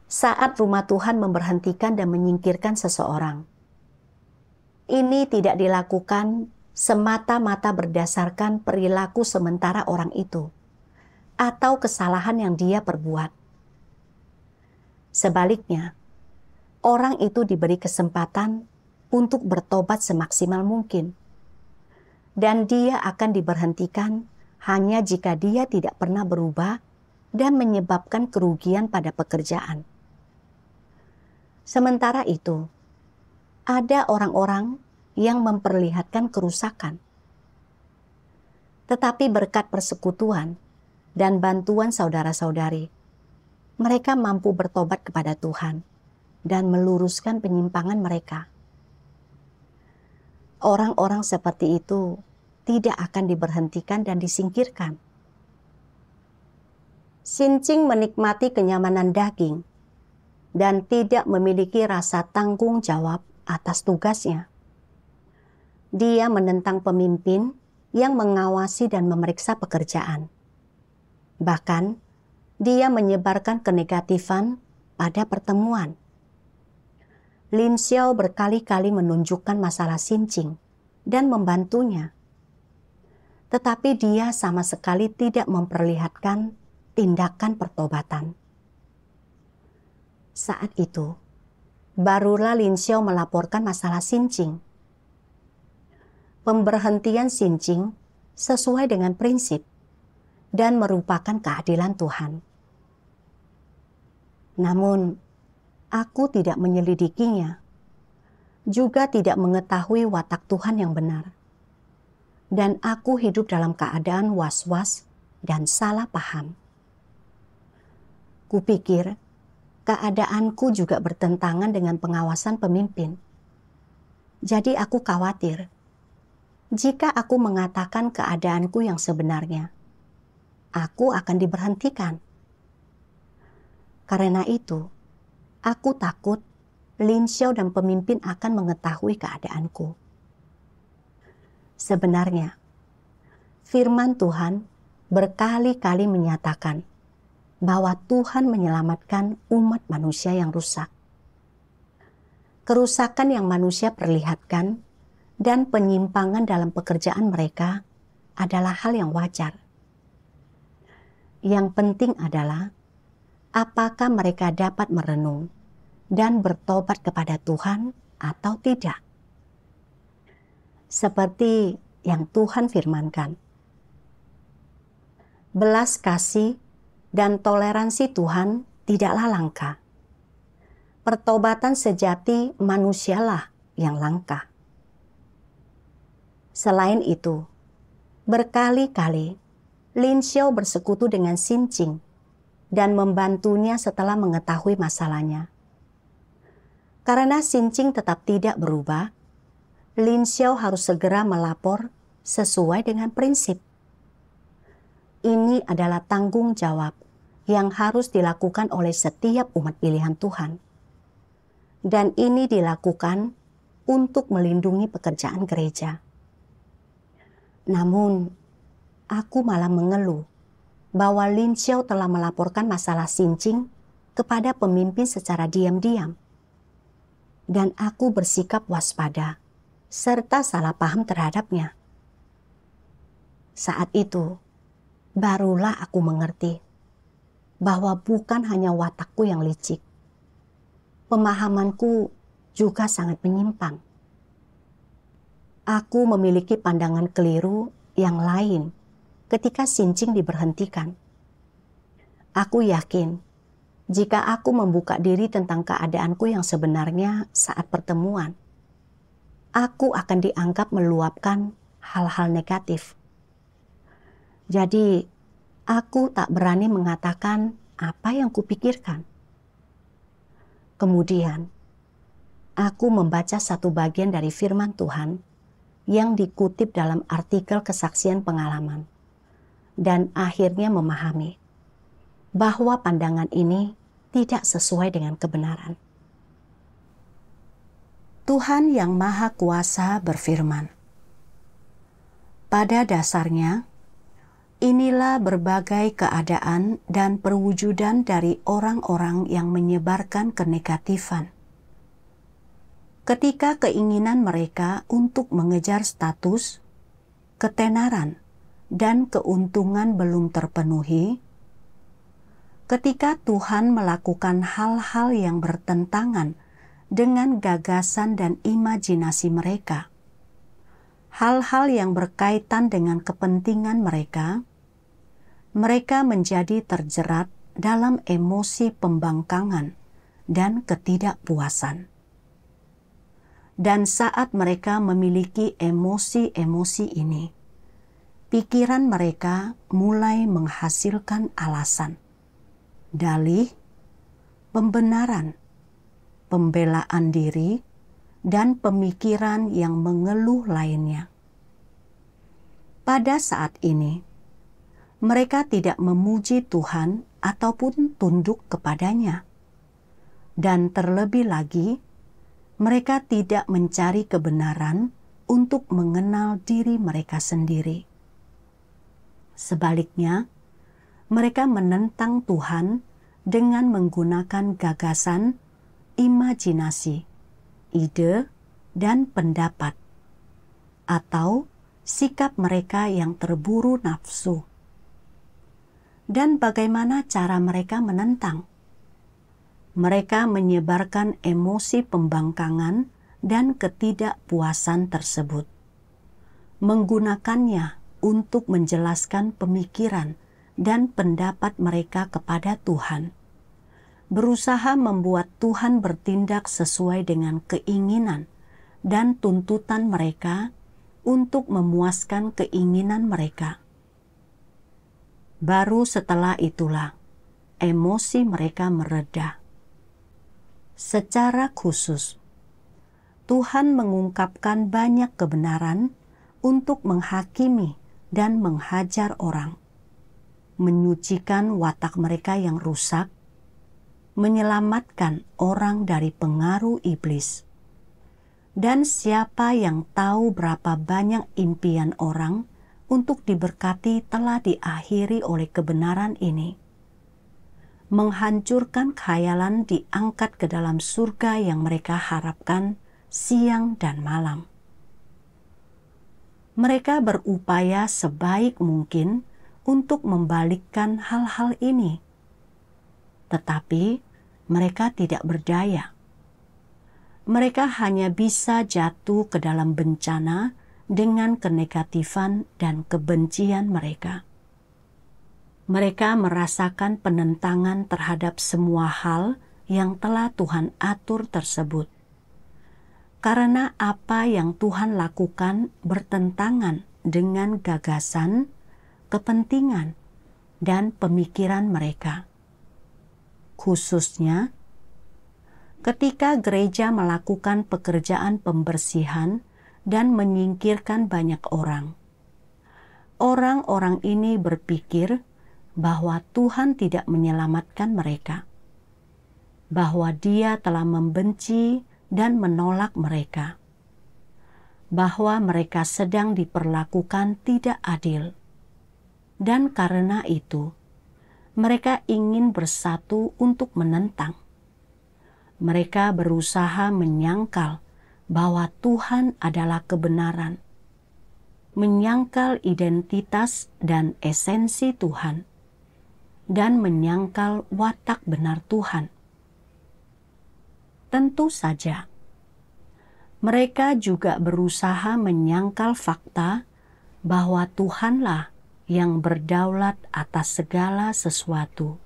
saat rumah Tuhan memberhentikan dan menyingkirkan seseorang, ini tidak dilakukan semata-mata berdasarkan perilaku sementara orang itu atau kesalahan yang dia perbuat. Sebaliknya, orang itu diberi kesempatan untuk bertobat semaksimal mungkin, dan dia akan diberhentikan hanya jika dia tidak pernah berubah dan menyebabkan kerugian pada pekerjaan. Sementara itu, ada orang-orang yang memperlihatkan kerusakan. Tetapi berkat persekutuan dan bantuan saudara-saudari, mereka mampu bertobat kepada Tuhan dan meluruskan penyimpangan mereka. Orang-orang seperti itu tidak akan diberhentikan dan disingkirkan. Sincing menikmati kenyamanan daging dan tidak memiliki rasa tanggung jawab atas tugasnya. Dia menentang pemimpin yang mengawasi dan memeriksa pekerjaan. Bahkan, dia menyebarkan kenegatifan pada pertemuan. Lin Xiao berkali-kali menunjukkan masalah Sincing dan membantunya. Tetapi dia sama sekali tidak memperlihatkan tindakan pertobatan. Saat itu, barulah Lin Xiao melaporkan masalah Sincing. Pemberhentian Sincing sesuai dengan prinsip dan merupakan keadilan Tuhan. Namun, aku tidak menyelidikinya, juga tidak mengetahui watak Tuhan yang benar. Dan aku hidup dalam keadaan was-was dan salah paham. Kupikir, keadaanku juga bertentangan dengan pengawasan pemimpin. Jadi aku khawatir, Jika aku mengatakan keadaanku yang sebenarnya, aku akan diberhentikan. Karena itu, aku takut Lin Xiao dan pemimpin akan mengetahui keadaanku. Sebenarnya, firman Tuhan berkali-kali menyatakan bahwa Tuhan menyelamatkan umat manusia yang rusak. Kerusakan yang manusia perlihatkan dan penyimpangan dalam pekerjaan mereka adalah hal yang wajar. Yang penting adalah apakah mereka dapat merenung dan bertobat kepada Tuhan atau tidak. Seperti yang Tuhan firmankan, belas kasih dan toleransi Tuhan tidaklah langka. Pertobatan sejati manusialah yang langka. Selain itu, berkali-kali Lin Xiao bersekutu dengan Xin Jing dan membantunya setelah mengetahui masalahnya. Karena Xin Jing tetap tidak berubah, Lin Xiao harus segera melapor sesuai dengan prinsip. Ini adalah tanggung jawab yang harus dilakukan oleh setiap umat pilihan Tuhan. Dan ini dilakukan untuk melindungi pekerjaan gereja. Namun, aku malah mengeluh bahwa Lin Xiao telah melaporkan masalah Xin Jing kepada pemimpin secara diam-diam. Dan aku bersikap waspada serta salah paham terhadapnya. Saat itu, barulah aku mengerti bahwa bukan hanya watakku yang licik. Pemahamanku juga sangat menyimpang. Aku memiliki pandangan keliru yang lain ketika Xin Jing diberhentikan. Aku yakin jika aku membuka diri tentang keadaanku yang sebenarnya saat pertemuan, aku akan dianggap meluapkan hal-hal negatif. Jadi, aku tak berani mengatakan apa yang kupikirkan. Kemudian, aku membaca satu bagian dari firman Tuhan yang dikutip dalam artikel kesaksian pengalaman, dan akhirnya memahami bahwa pandangan ini tidak sesuai dengan kebenaran. Tuhan yang Maha Kuasa berfirman, pada dasarnya, inilah berbagai keadaan dan perwujudan dari orang-orang yang menyebarkan kenegatifan. Ketika keinginan mereka untuk mengejar status, ketenaran, dan keuntungan belum terpenuhi, ketika Tuhan melakukan hal-hal yang bertentangan dengan gagasan dan imajinasi mereka, hal-hal yang berkaitan dengan kepentingan mereka, mereka menjadi terjerat dalam emosi pembangkangan dan ketidakpuasan. Dan saat mereka memiliki emosi-emosi ini, pikiran mereka mulai menghasilkan alasan, dalih, pembenaran, pembelaan diri, dan pemikiran yang mengeluh lainnya. Pada saat ini, mereka tidak memuji Tuhan ataupun tunduk kepadanya. Dan terlebih lagi, mereka tidak mencari kebenaran untuk mengenal diri mereka sendiri. Sebaliknya, mereka menentang Tuhan dengan menggunakan gagasan, imajinasi, ide, dan pendapat, atau sikap mereka yang terburu nafsu. Dan bagaimana cara mereka menentang? Mereka menyebarkan emosi pembangkangan dan ketidakpuasan tersebut, menggunakannya untuk menjelaskan pemikiran dan pendapat mereka kepada Tuhan, berusaha membuat Tuhan bertindak sesuai dengan keinginan dan tuntutan mereka untuk memuaskan keinginan mereka. Baru setelah itulah emosi mereka mereda. Secara khusus, Tuhan mengungkapkan banyak kebenaran untuk menghakimi dan menghajar orang, menyucikan watak mereka yang rusak, menyelamatkan orang dari pengaruh iblis. Dan siapa yang tahu berapa banyak impian orang untuk diberkati telah diakhiri oleh kebenaran ini. Menghancurkan khayalan diangkat ke dalam surga yang mereka harapkan siang dan malam. Mereka berupaya sebaik mungkin untuk membalikkan hal-hal ini. Tetapi mereka tidak berdaya. Mereka hanya bisa jatuh ke dalam bencana dengan kenegatifan dan kebencian mereka. Mereka merasakan penentangan terhadap semua hal yang telah Tuhan atur tersebut. Karena apa yang Tuhan lakukan bertentangan dengan gagasan, kepentingan, dan pemikiran mereka. Khususnya, ketika gereja melakukan pekerjaan pembersihan dan menyingkirkan banyak orang. Orang-orang ini berpikir bahwa Tuhan tidak menyelamatkan mereka, bahwa Dia telah membenci dan menolak mereka, bahwa mereka sedang diperlakukan tidak adil. Dan karena itu, mereka ingin bersatu untuk menentang. Mereka berusaha menyangkal bahwa Tuhan adalah kebenaran, menyangkal identitas dan esensi Tuhan, dan menyangkal watak benar Tuhan. Tentu saja, mereka juga berusaha menyangkal fakta bahwa Tuhanlah yang berdaulat atas segala sesuatu.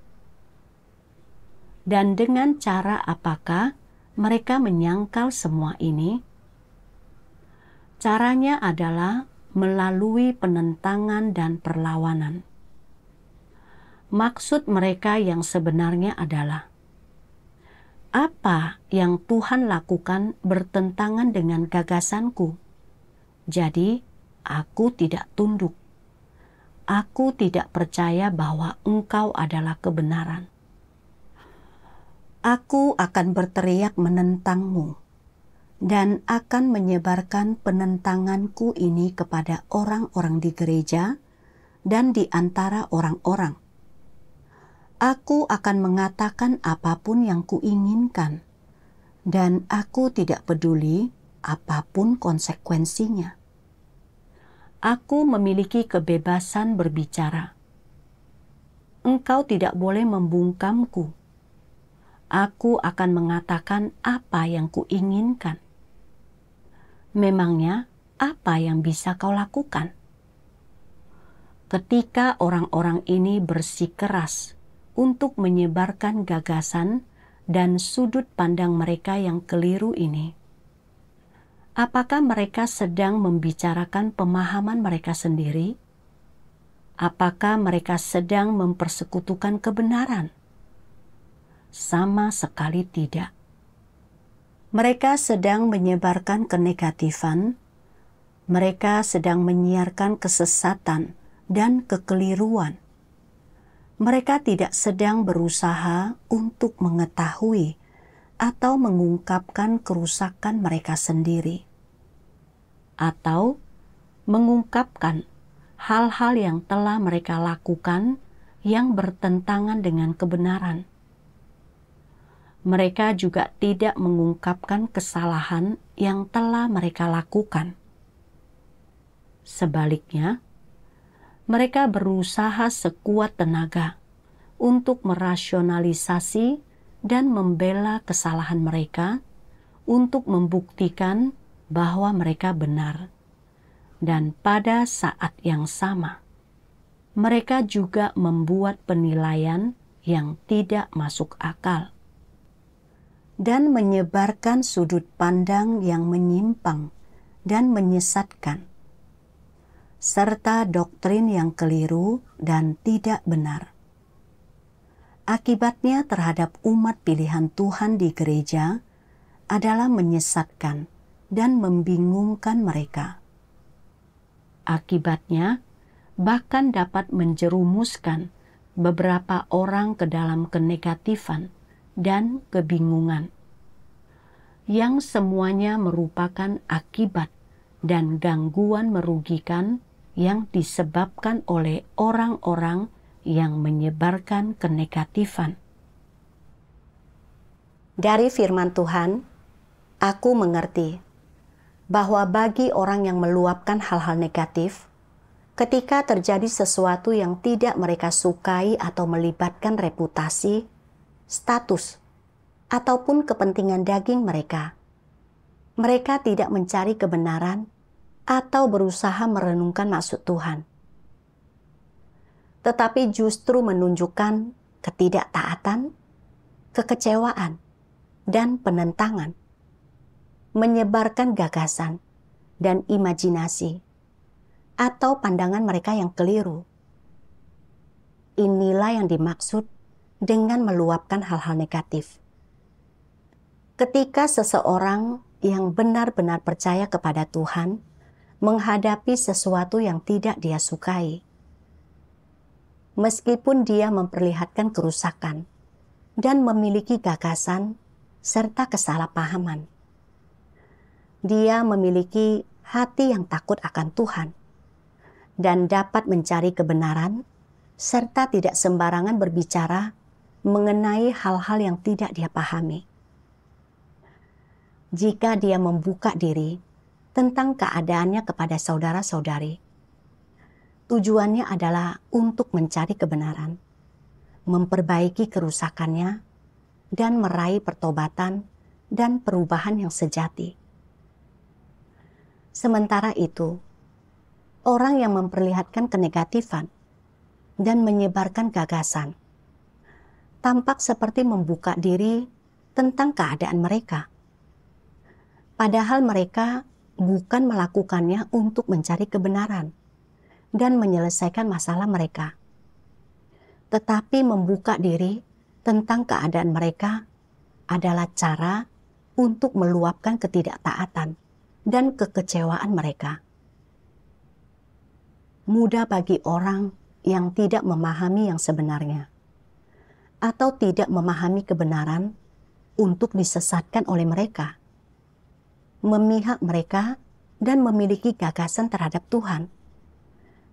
Dan dengan cara apakah mereka menyangkal semua ini? Caranya adalah melalui penentangan dan perlawanan. Maksud mereka yang sebenarnya adalah, apa yang Tuhan lakukan bertentangan dengan gagasanku. Jadi, aku tidak tunduk. Aku tidak percaya bahwa Engkau adalah kebenaran. Aku akan berteriak menentangmu dan akan menyebarkan penentanganku ini kepada orang-orang di gereja dan di antara orang-orang. Aku akan mengatakan apapun yang kuinginkan, dan aku tidak peduli apapun konsekuensinya. Aku memiliki kebebasan berbicara. Engkau tidak boleh membungkamku. Aku akan mengatakan apa yang kuinginkan. Memangnya apa yang bisa kau lakukan? Ketika orang-orang ini bersikeras untuk menyebarkan gagasan dan sudut pandang mereka yang keliru ini, apakah mereka sedang membicarakan pemahaman mereka sendiri? Apakah mereka sedang mempersekutukan kebenaran? Sama sekali tidak. Mereka sedang menyebarkan kenegatifan, mereka sedang menyiarkan kesesatan dan kekeliruan. Mereka tidak sedang berusaha untuk mengetahui atau mengungkapkan kerusakan mereka sendiri, atau mengungkapkan hal-hal yang telah mereka lakukan yang bertentangan dengan kebenaran. Mereka juga tidak mengungkapkan kesalahan yang telah mereka lakukan. Sebaliknya, mereka berusaha sekuat tenaga untuk merasionalisasi dan membela kesalahan mereka untuk membuktikan bahwa mereka benar. Dan pada saat yang sama, mereka juga membuat penilaian yang tidak masuk akal dan menyebarkan sudut pandang yang menyimpang dan menyesatkan, serta doktrin yang keliru dan tidak benar. Akibatnya terhadap umat pilihan Tuhan di gereja adalah menyesatkan dan membingungkan mereka. Akibatnya, bahkan dapat menjerumuskan beberapa orang ke dalam kenegatifan dan kebingungan, yang semuanya merupakan akibat dan gangguan merugikan yang disebabkan oleh orang-orang yang menyebarkan kenegatifan. Dari firman Tuhan, aku mengerti bahwa bagi orang yang meluapkan hal-hal negatif, ketika terjadi sesuatu yang tidak mereka sukai atau melibatkan reputasi, status, ataupun kepentingan daging mereka tidak mencari kebenaran atau berusaha merenungkan maksud Tuhan, tetapi justru menunjukkan ketidaktaatan, kekecewaan, dan penentangan, menyebarkan gagasan dan imajinasi atau pandangan mereka yang keliru. Inilah yang dimaksud dengan meluapkan hal-hal negatif. Ketika seseorang yang benar-benar percaya kepada Tuhan menghadapi sesuatu yang tidak dia sukai, meskipun dia memperlihatkan kerusakan dan memiliki gagasan serta kesalahpahaman, dia memiliki hati yang takut akan Tuhan dan dapat mencari kebenaran serta tidak sembarangan berbicara mengenai hal-hal yang tidak dia pahami. Jika dia membuka diri tentang keadaannya kepada saudara-saudari, tujuannya adalah untuk mencari kebenaran, memperbaiki kerusakannya, dan meraih pertobatan dan perubahan yang sejati. Sementara itu, orang yang memperlihatkan kenegatifan dan menyebarkan gagasan tampak seperti membuka diri tentang keadaan mereka, padahal mereka bukan melakukannya untuk mencari kebenaran dan menyelesaikan masalah mereka, tetapi membuka diri tentang keadaan mereka adalah cara untuk meluapkan ketidaktaatan dan kekecewaan mereka. Mudah bagi orang yang tidak memahami yang sebenarnya atau tidak memahami kebenaran untuk disesatkan oleh mereka, memihak mereka dan memiliki gagasan terhadap Tuhan,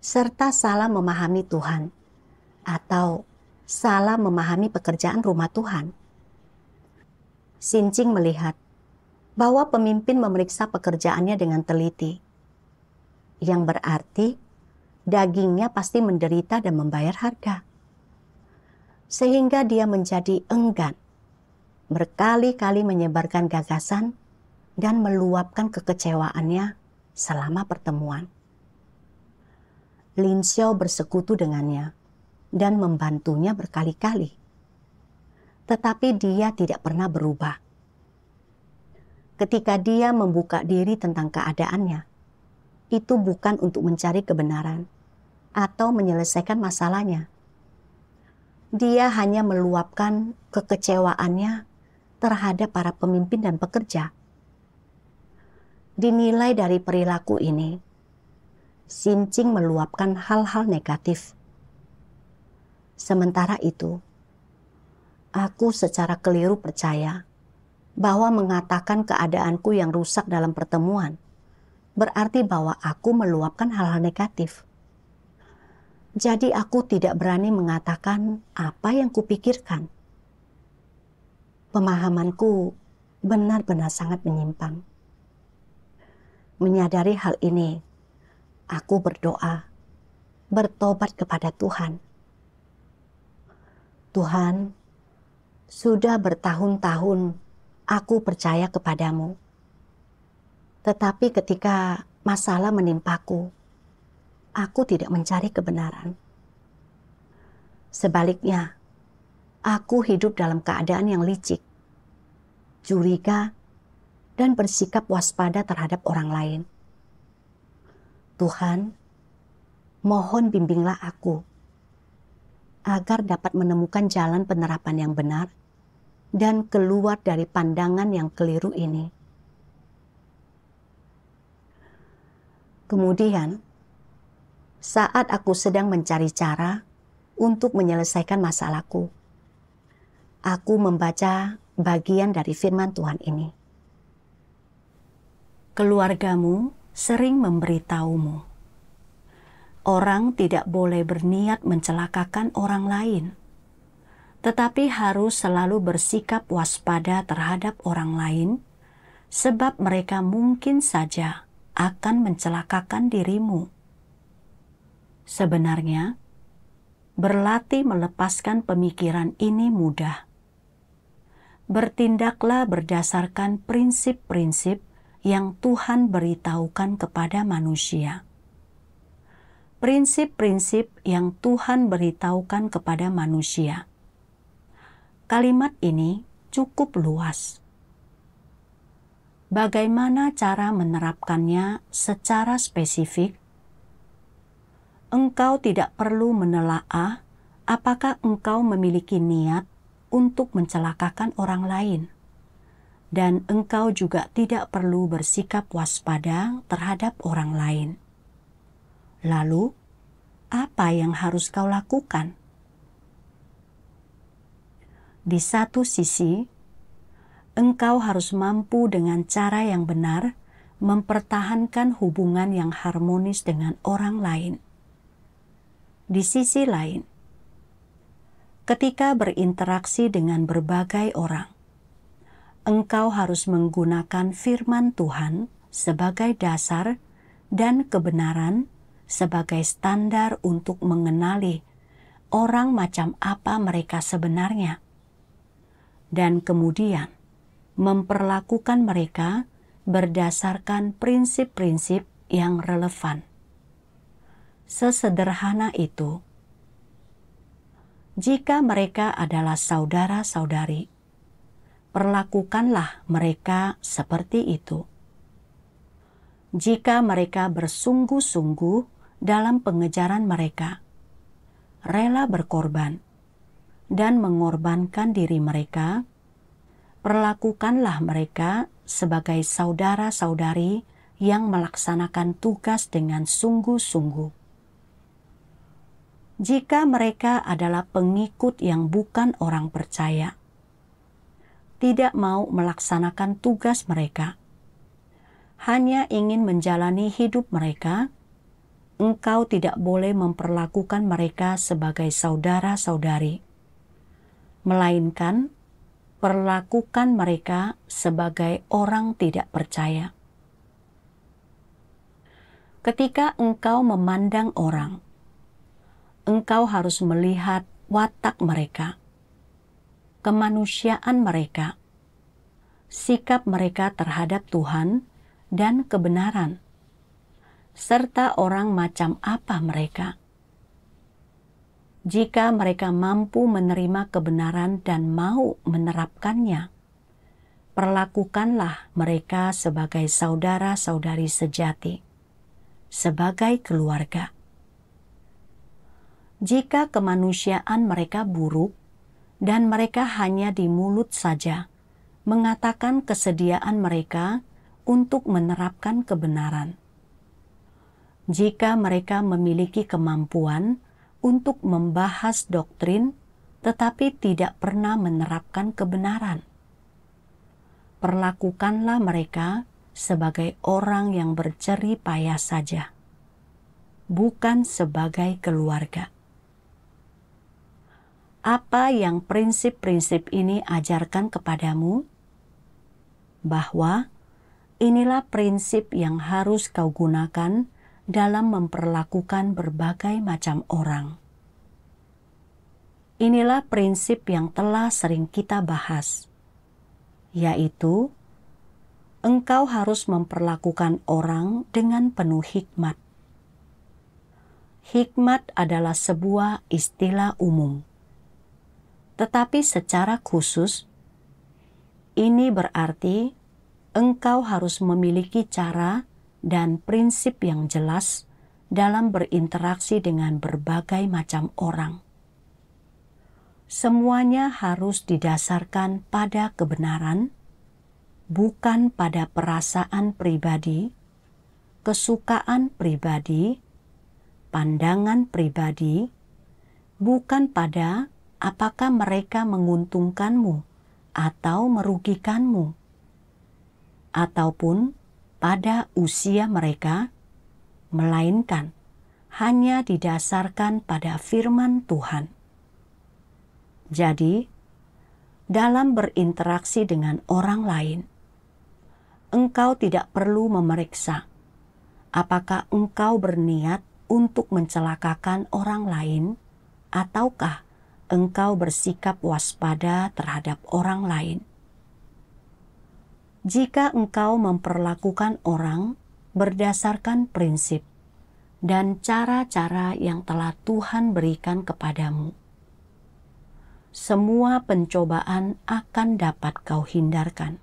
serta salah memahami Tuhan atau salah memahami pekerjaan rumah Tuhan. Sincing melihat bahwa pemimpin memeriksa pekerjaannya dengan teliti, yang berarti dagingnya pasti menderita dan membayar harga, sehingga dia menjadi enggan berkali-kali menyebarkan gagasan dan meluapkan kekecewaannya selama pertemuan. Lin Xiao bersekutu dengannya dan membantunya berkali-kali, tetapi dia tidak pernah berubah. Ketika dia membuka diri tentang keadaannya, itu bukan untuk mencari kebenaran atau menyelesaikan masalahnya. Dia hanya meluapkan kekecewaannya terhadap para pemimpin dan pekerja. Dinilai dari perilaku ini, Sincing meluapkan hal-hal negatif. Sementara itu, aku secara keliru percaya bahwa mengatakan keadaanku yang rusak dalam pertemuan berarti bahwa aku meluapkan hal-hal negatif. Jadi aku tidak berani mengatakan apa yang kupikirkan. Pemahamanku benar-benar sangat menyimpang. Menyadari hal ini, aku berdoa, bertobat kepada Tuhan. Tuhan, sudah bertahun-tahun aku percaya kepadamu. Tetapi ketika masalah menimpaku, aku tidak mencari kebenaran. Sebaliknya, aku hidup dalam keadaan yang licik, curiga, dan bersikap waspada terhadap orang lain. Tuhan, mohon bimbinglah aku agar dapat menemukan jalan penerapan yang benar dan keluar dari pandangan yang keliru ini. Kemudian, saat aku sedang mencari cara untuk menyelesaikan masalahku. Aku membaca bagian dari firman Tuhan ini. Keluargamu sering memberitahumu, orang tidak boleh berniat mencelakakan orang lain, tetapi harus selalu bersikap waspada terhadap orang lain, sebab mereka mungkin saja akan mencelakakan dirimu. Sebenarnya, berlatih melepaskan pemikiran ini mudah. Bertindaklah berdasarkan prinsip-prinsip yang Tuhan beritahukan kepada manusia. Prinsip-prinsip yang Tuhan beritahukan kepada manusia. Kalimat ini cukup luas. Bagaimana cara menerapkannya secara spesifik? Engkau tidak perlu menelaah apakah engkau memiliki niat untuk mencelakakan orang lain. Dan engkau juga tidak perlu bersikap waspada terhadap orang lain. Lalu, apa yang harus kau lakukan? Di satu sisi, engkau harus mampu dengan cara yang benar mempertahankan hubungan yang harmonis dengan orang lain. Di sisi lain, ketika berinteraksi dengan berbagai orang, engkau harus menggunakan firman Tuhan sebagai dasar dan kebenaran sebagai standar untuk mengenali orang macam apa mereka sebenarnya, dan kemudian memperlakukan mereka berdasarkan prinsip-prinsip yang relevan. Sesederhana itu. Jika mereka adalah saudara-saudari, perlakukanlah mereka seperti itu. Jika mereka bersungguh-sungguh dalam pengejaran mereka, rela berkorban, dan mengorbankan diri mereka, perlakukanlah mereka sebagai saudara-saudari yang melaksanakan tugas dengan sungguh-sungguh. Jika mereka adalah pengikut yang bukan orang percaya, tidak mau melaksanakan tugas mereka, hanya ingin menjalani hidup mereka, engkau tidak boleh memperlakukan mereka sebagai saudara-saudari, melainkan perlakukan mereka sebagai orang tidak percaya. Ketika engkau memandang orang, engkau harus melihat watak mereka, kemanusiaan mereka, sikap mereka terhadap Tuhan dan kebenaran, serta orang macam apa mereka. Jika mereka mampu menerima kebenaran dan mau menerapkannya, perlakukanlah mereka sebagai saudara-saudari sejati, sebagai keluarga. Jika kemanusiaan mereka buruk dan mereka hanya di mulut saja mengatakan kesediaan mereka untuk menerapkan kebenaran, jika mereka memiliki kemampuan untuk membahas doktrin tetapi tidak pernah menerapkan kebenaran, perlakukanlah mereka sebagai orang yang berjerih payah saja, bukan sebagai keluarga. Apa yang prinsip-prinsip ini ajarkan kepadamu? Bahwa inilah prinsip yang harus kau gunakan dalam memperlakukan berbagai macam orang. Inilah prinsip yang telah sering kita bahas, yaitu engkau harus memperlakukan orang dengan penuh hikmat. Hikmat adalah sebuah istilah umum. Tetapi secara khusus, ini berarti engkau harus memiliki cara dan prinsip yang jelas dalam berinteraksi dengan berbagai macam orang. Semuanya harus didasarkan pada kebenaran, bukan pada perasaan pribadi, kesukaan pribadi, pandangan pribadi, bukan pada apakah mereka menguntungkanmu atau merugikanmu, ataupun pada usia mereka, melainkan hanya didasarkan pada firman Tuhan. Jadi, dalam berinteraksi dengan orang lain, engkau tidak perlu memeriksa apakah engkau berniat untuk mencelakakan orang lain, ataukah engkau bersikap waspada terhadap orang lain. Jika engkau memperlakukan orang berdasarkan prinsip dan cara-cara yang telah Tuhan berikan kepadamu, semua pencobaan akan dapat kau hindarkan,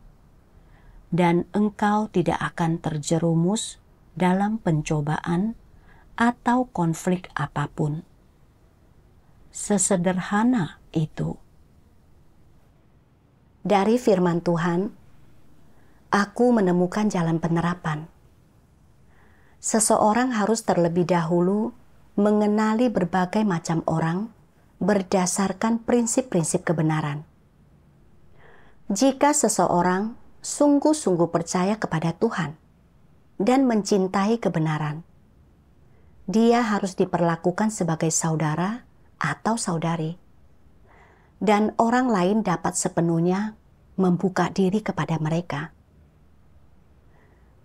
dan engkau tidak akan terjerumus dalam pencobaan atau konflik apapun. Sesederhana itu. Dari firman Tuhan, aku menemukan jalan penerapan. Seseorang harus terlebih dahulu mengenali berbagai macam orang berdasarkan prinsip-prinsip kebenaran. Jika seseorang sungguh-sungguh percaya kepada Tuhan dan mencintai kebenaran, dia harus diperlakukan sebagai saudara atau saudari, dan orang lain dapat sepenuhnya membuka diri kepada mereka.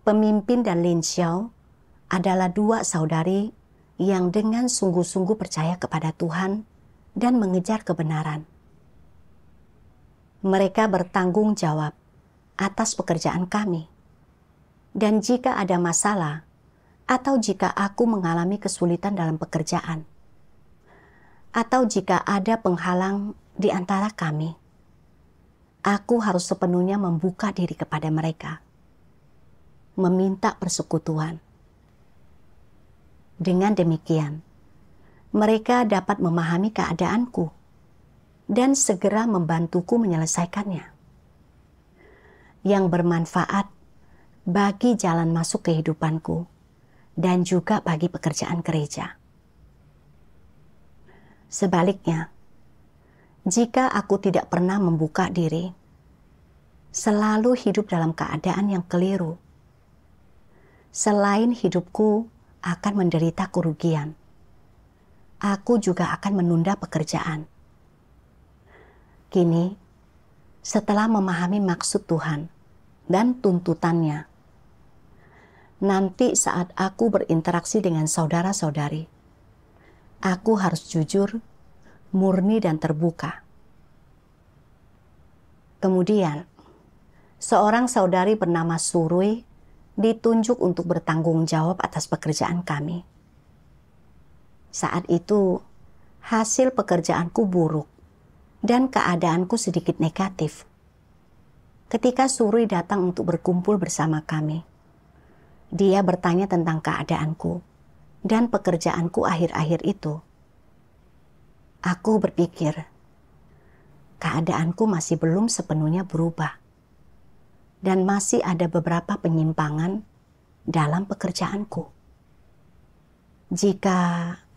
Pemimpin dan Lin Xiao adalah dua saudari yang dengan sungguh-sungguh percaya kepada Tuhan dan mengejar kebenaran. Mereka bertanggung jawab atas pekerjaan kami. Dan jika ada masalah, atau jika aku mengalami kesulitan dalam pekerjaan, atau jika ada penghalang di antara kami, aku harus sepenuhnya membuka diri kepada mereka, meminta persekutuan. Dengan demikian, mereka dapat memahami keadaanku dan segera membantuku menyelesaikannya, yang bermanfaat bagi jalan masuk kehidupanku dan juga bagi pekerjaan gereja. Sebaliknya, jika aku tidak pernah membuka diri, selalu hidup dalam keadaan yang keliru, selain hidupku akan menderita kerugian, aku juga akan menunda pekerjaan. Kini, setelah memahami maksud Tuhan dan tuntutannya, nanti saat aku berinteraksi dengan saudara-saudari, aku harus jujur, murni, dan terbuka. Kemudian, seorang saudari bernama Surui ditunjuk untuk bertanggung jawab atas pekerjaan kami. Saat itu, hasil pekerjaanku buruk dan keadaanku sedikit negatif. Ketika Surui datang untuk berkumpul bersama kami, dia bertanya tentang keadaanku dan pekerjaanku akhir-akhir itu. Aku berpikir, keadaanku masih belum sepenuhnya berubah, dan masih ada beberapa penyimpangan dalam pekerjaanku. Jika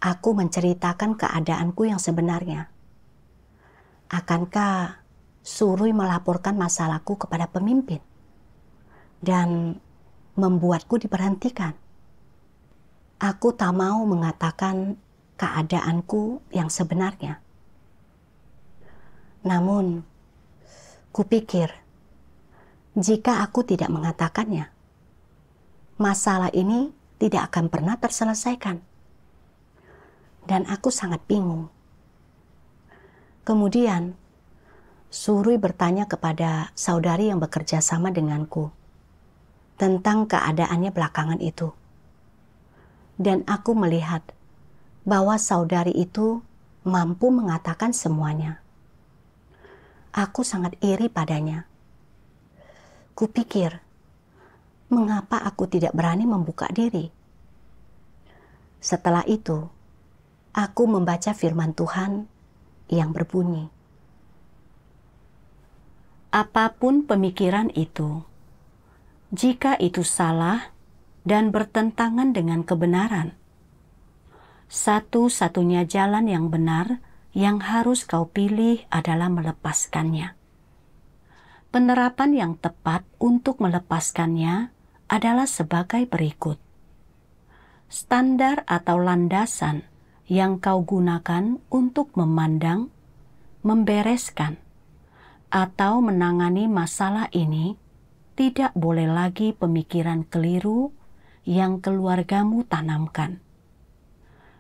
aku menceritakan keadaanku yang sebenarnya, akankah Surui melaporkan masalahku kepada pemimpin dan membuatku diberhentikan? Aku tak mau mengatakan keadaanku yang sebenarnya. Namun, kupikir, jika aku tidak mengatakannya, masalah ini tidak akan pernah terselesaikan. Dan aku sangat bingung. Kemudian, Surui bertanya kepada saudari yang bekerja sama denganku tentang keadaannya belakangan itu. Dan aku melihat bahwa saudari itu mampu mengatakan semuanya. Aku sangat iri padanya. Kupikir, mengapa aku tidak berani membuka diri? Setelah itu, aku membaca firman Tuhan yang berbunyi, apapun pemikiran itu, jika itu salah dan bertentangan dengan kebenaran, Satu-satunya jalan yang benar yang harus kau pilih adalah melepaskannya. Penerapan yang tepat untuk melepaskannya adalah sebagai berikut. Standar atau landasan yang kau gunakan untuk memandang, membereskan, atau menangani masalah ini tidak boleh lagi pemikiran keliru yang keluargamu tanamkan,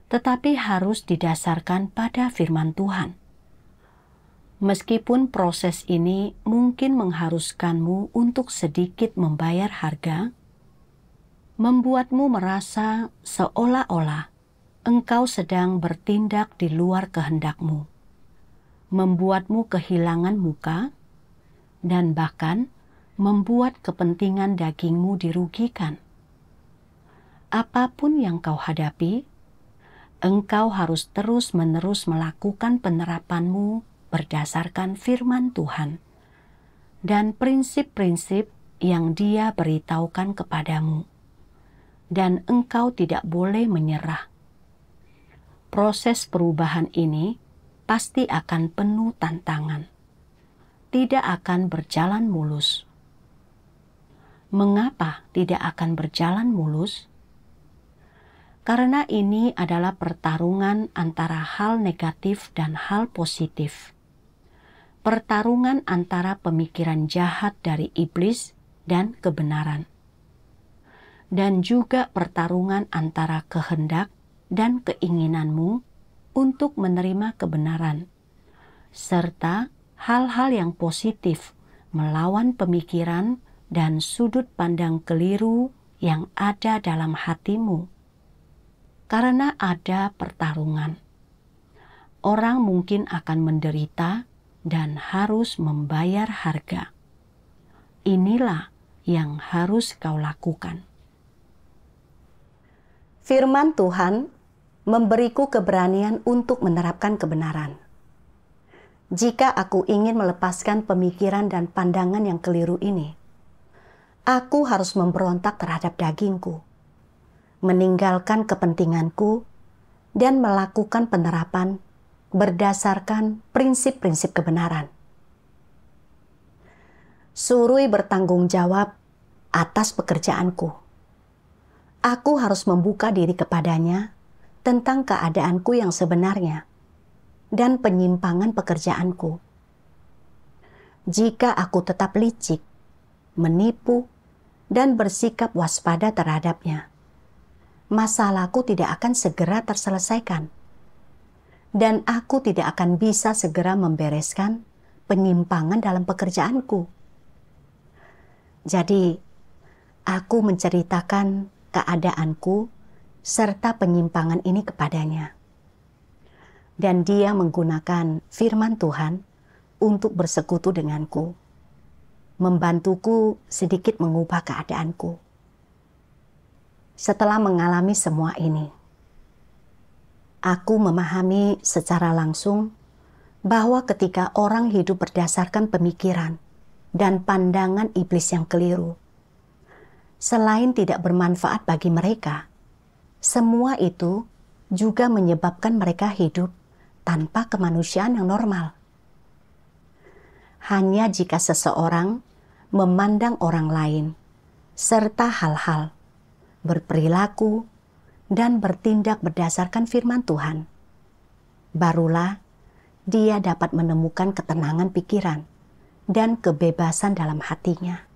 tetapi harus didasarkan pada firman Tuhan. Meskipun proses ini mungkin mengharuskanmu untuk sedikit membayar harga, membuatmu merasa seolah-olah engkau sedang bertindak di luar kehendakmu, membuatmu kehilangan muka, dan bahkan membuat kepentingan dagingmu dirugikan. Apapun yang kau hadapi, engkau harus terus-menerus melakukan penerapanmu berdasarkan firman Tuhan dan prinsip-prinsip yang Dia beritahukan kepadamu. Dan engkau tidak boleh menyerah. Proses perubahan ini pasti akan penuh tantangan. Tidak akan berjalan mulus. Mengapa tidak akan berjalan mulus? Karena ini adalah pertarungan antara hal negatif dan hal positif. Pertarungan antara pemikiran jahat dari iblis dan kebenaran. Dan juga pertarungan antara kehendak dan keinginanmu untuk menerima kebenaran, serta hal-hal yang positif melawan pemikiran dan sudut pandang keliru yang ada dalam hatimu. Karena ada pertarungan, orang mungkin akan menderita dan harus membayar harga. Inilah yang harus kau lakukan. Firman Tuhan memberiku keberanian untuk menerapkan kebenaran. Jika aku ingin melepaskan pemikiran dan pandangan yang keliru ini, aku harus memberontak terhadap dagingku, meninggalkan kepentinganku, dan melakukan penerapan berdasarkan prinsip-prinsip kebenaran. Surui bertanggung jawab atas pekerjaanku. Aku harus membuka diri kepadanya tentang keadaanku yang sebenarnya dan penyimpangan pekerjaanku. Jika aku tetap licik, menipu, dan bersikap waspada terhadapnya, masalahku tidak akan segera terselesaikan. Dan aku tidak akan bisa segera membereskan penyimpangan dalam pekerjaanku. Jadi, aku menceritakan keadaanku serta penyimpangan ini kepadanya. Dan dia menggunakan firman Tuhan untuk bersekutu denganku, membantuku sedikit mengubah keadaanku. Setelah mengalami semua ini, aku memahami secara langsung bahwa ketika orang hidup berdasarkan pemikiran dan pandangan iblis yang keliru, selain tidak bermanfaat bagi mereka, semua itu juga menyebabkan mereka hidup tanpa kemanusiaan yang normal. Hanya jika seseorang memandang orang lain serta hal-hal, berperilaku, dan bertindak berdasarkan firman Tuhan, barulah dia dapat menemukan ketenangan pikiran dan kebebasan dalam hatinya.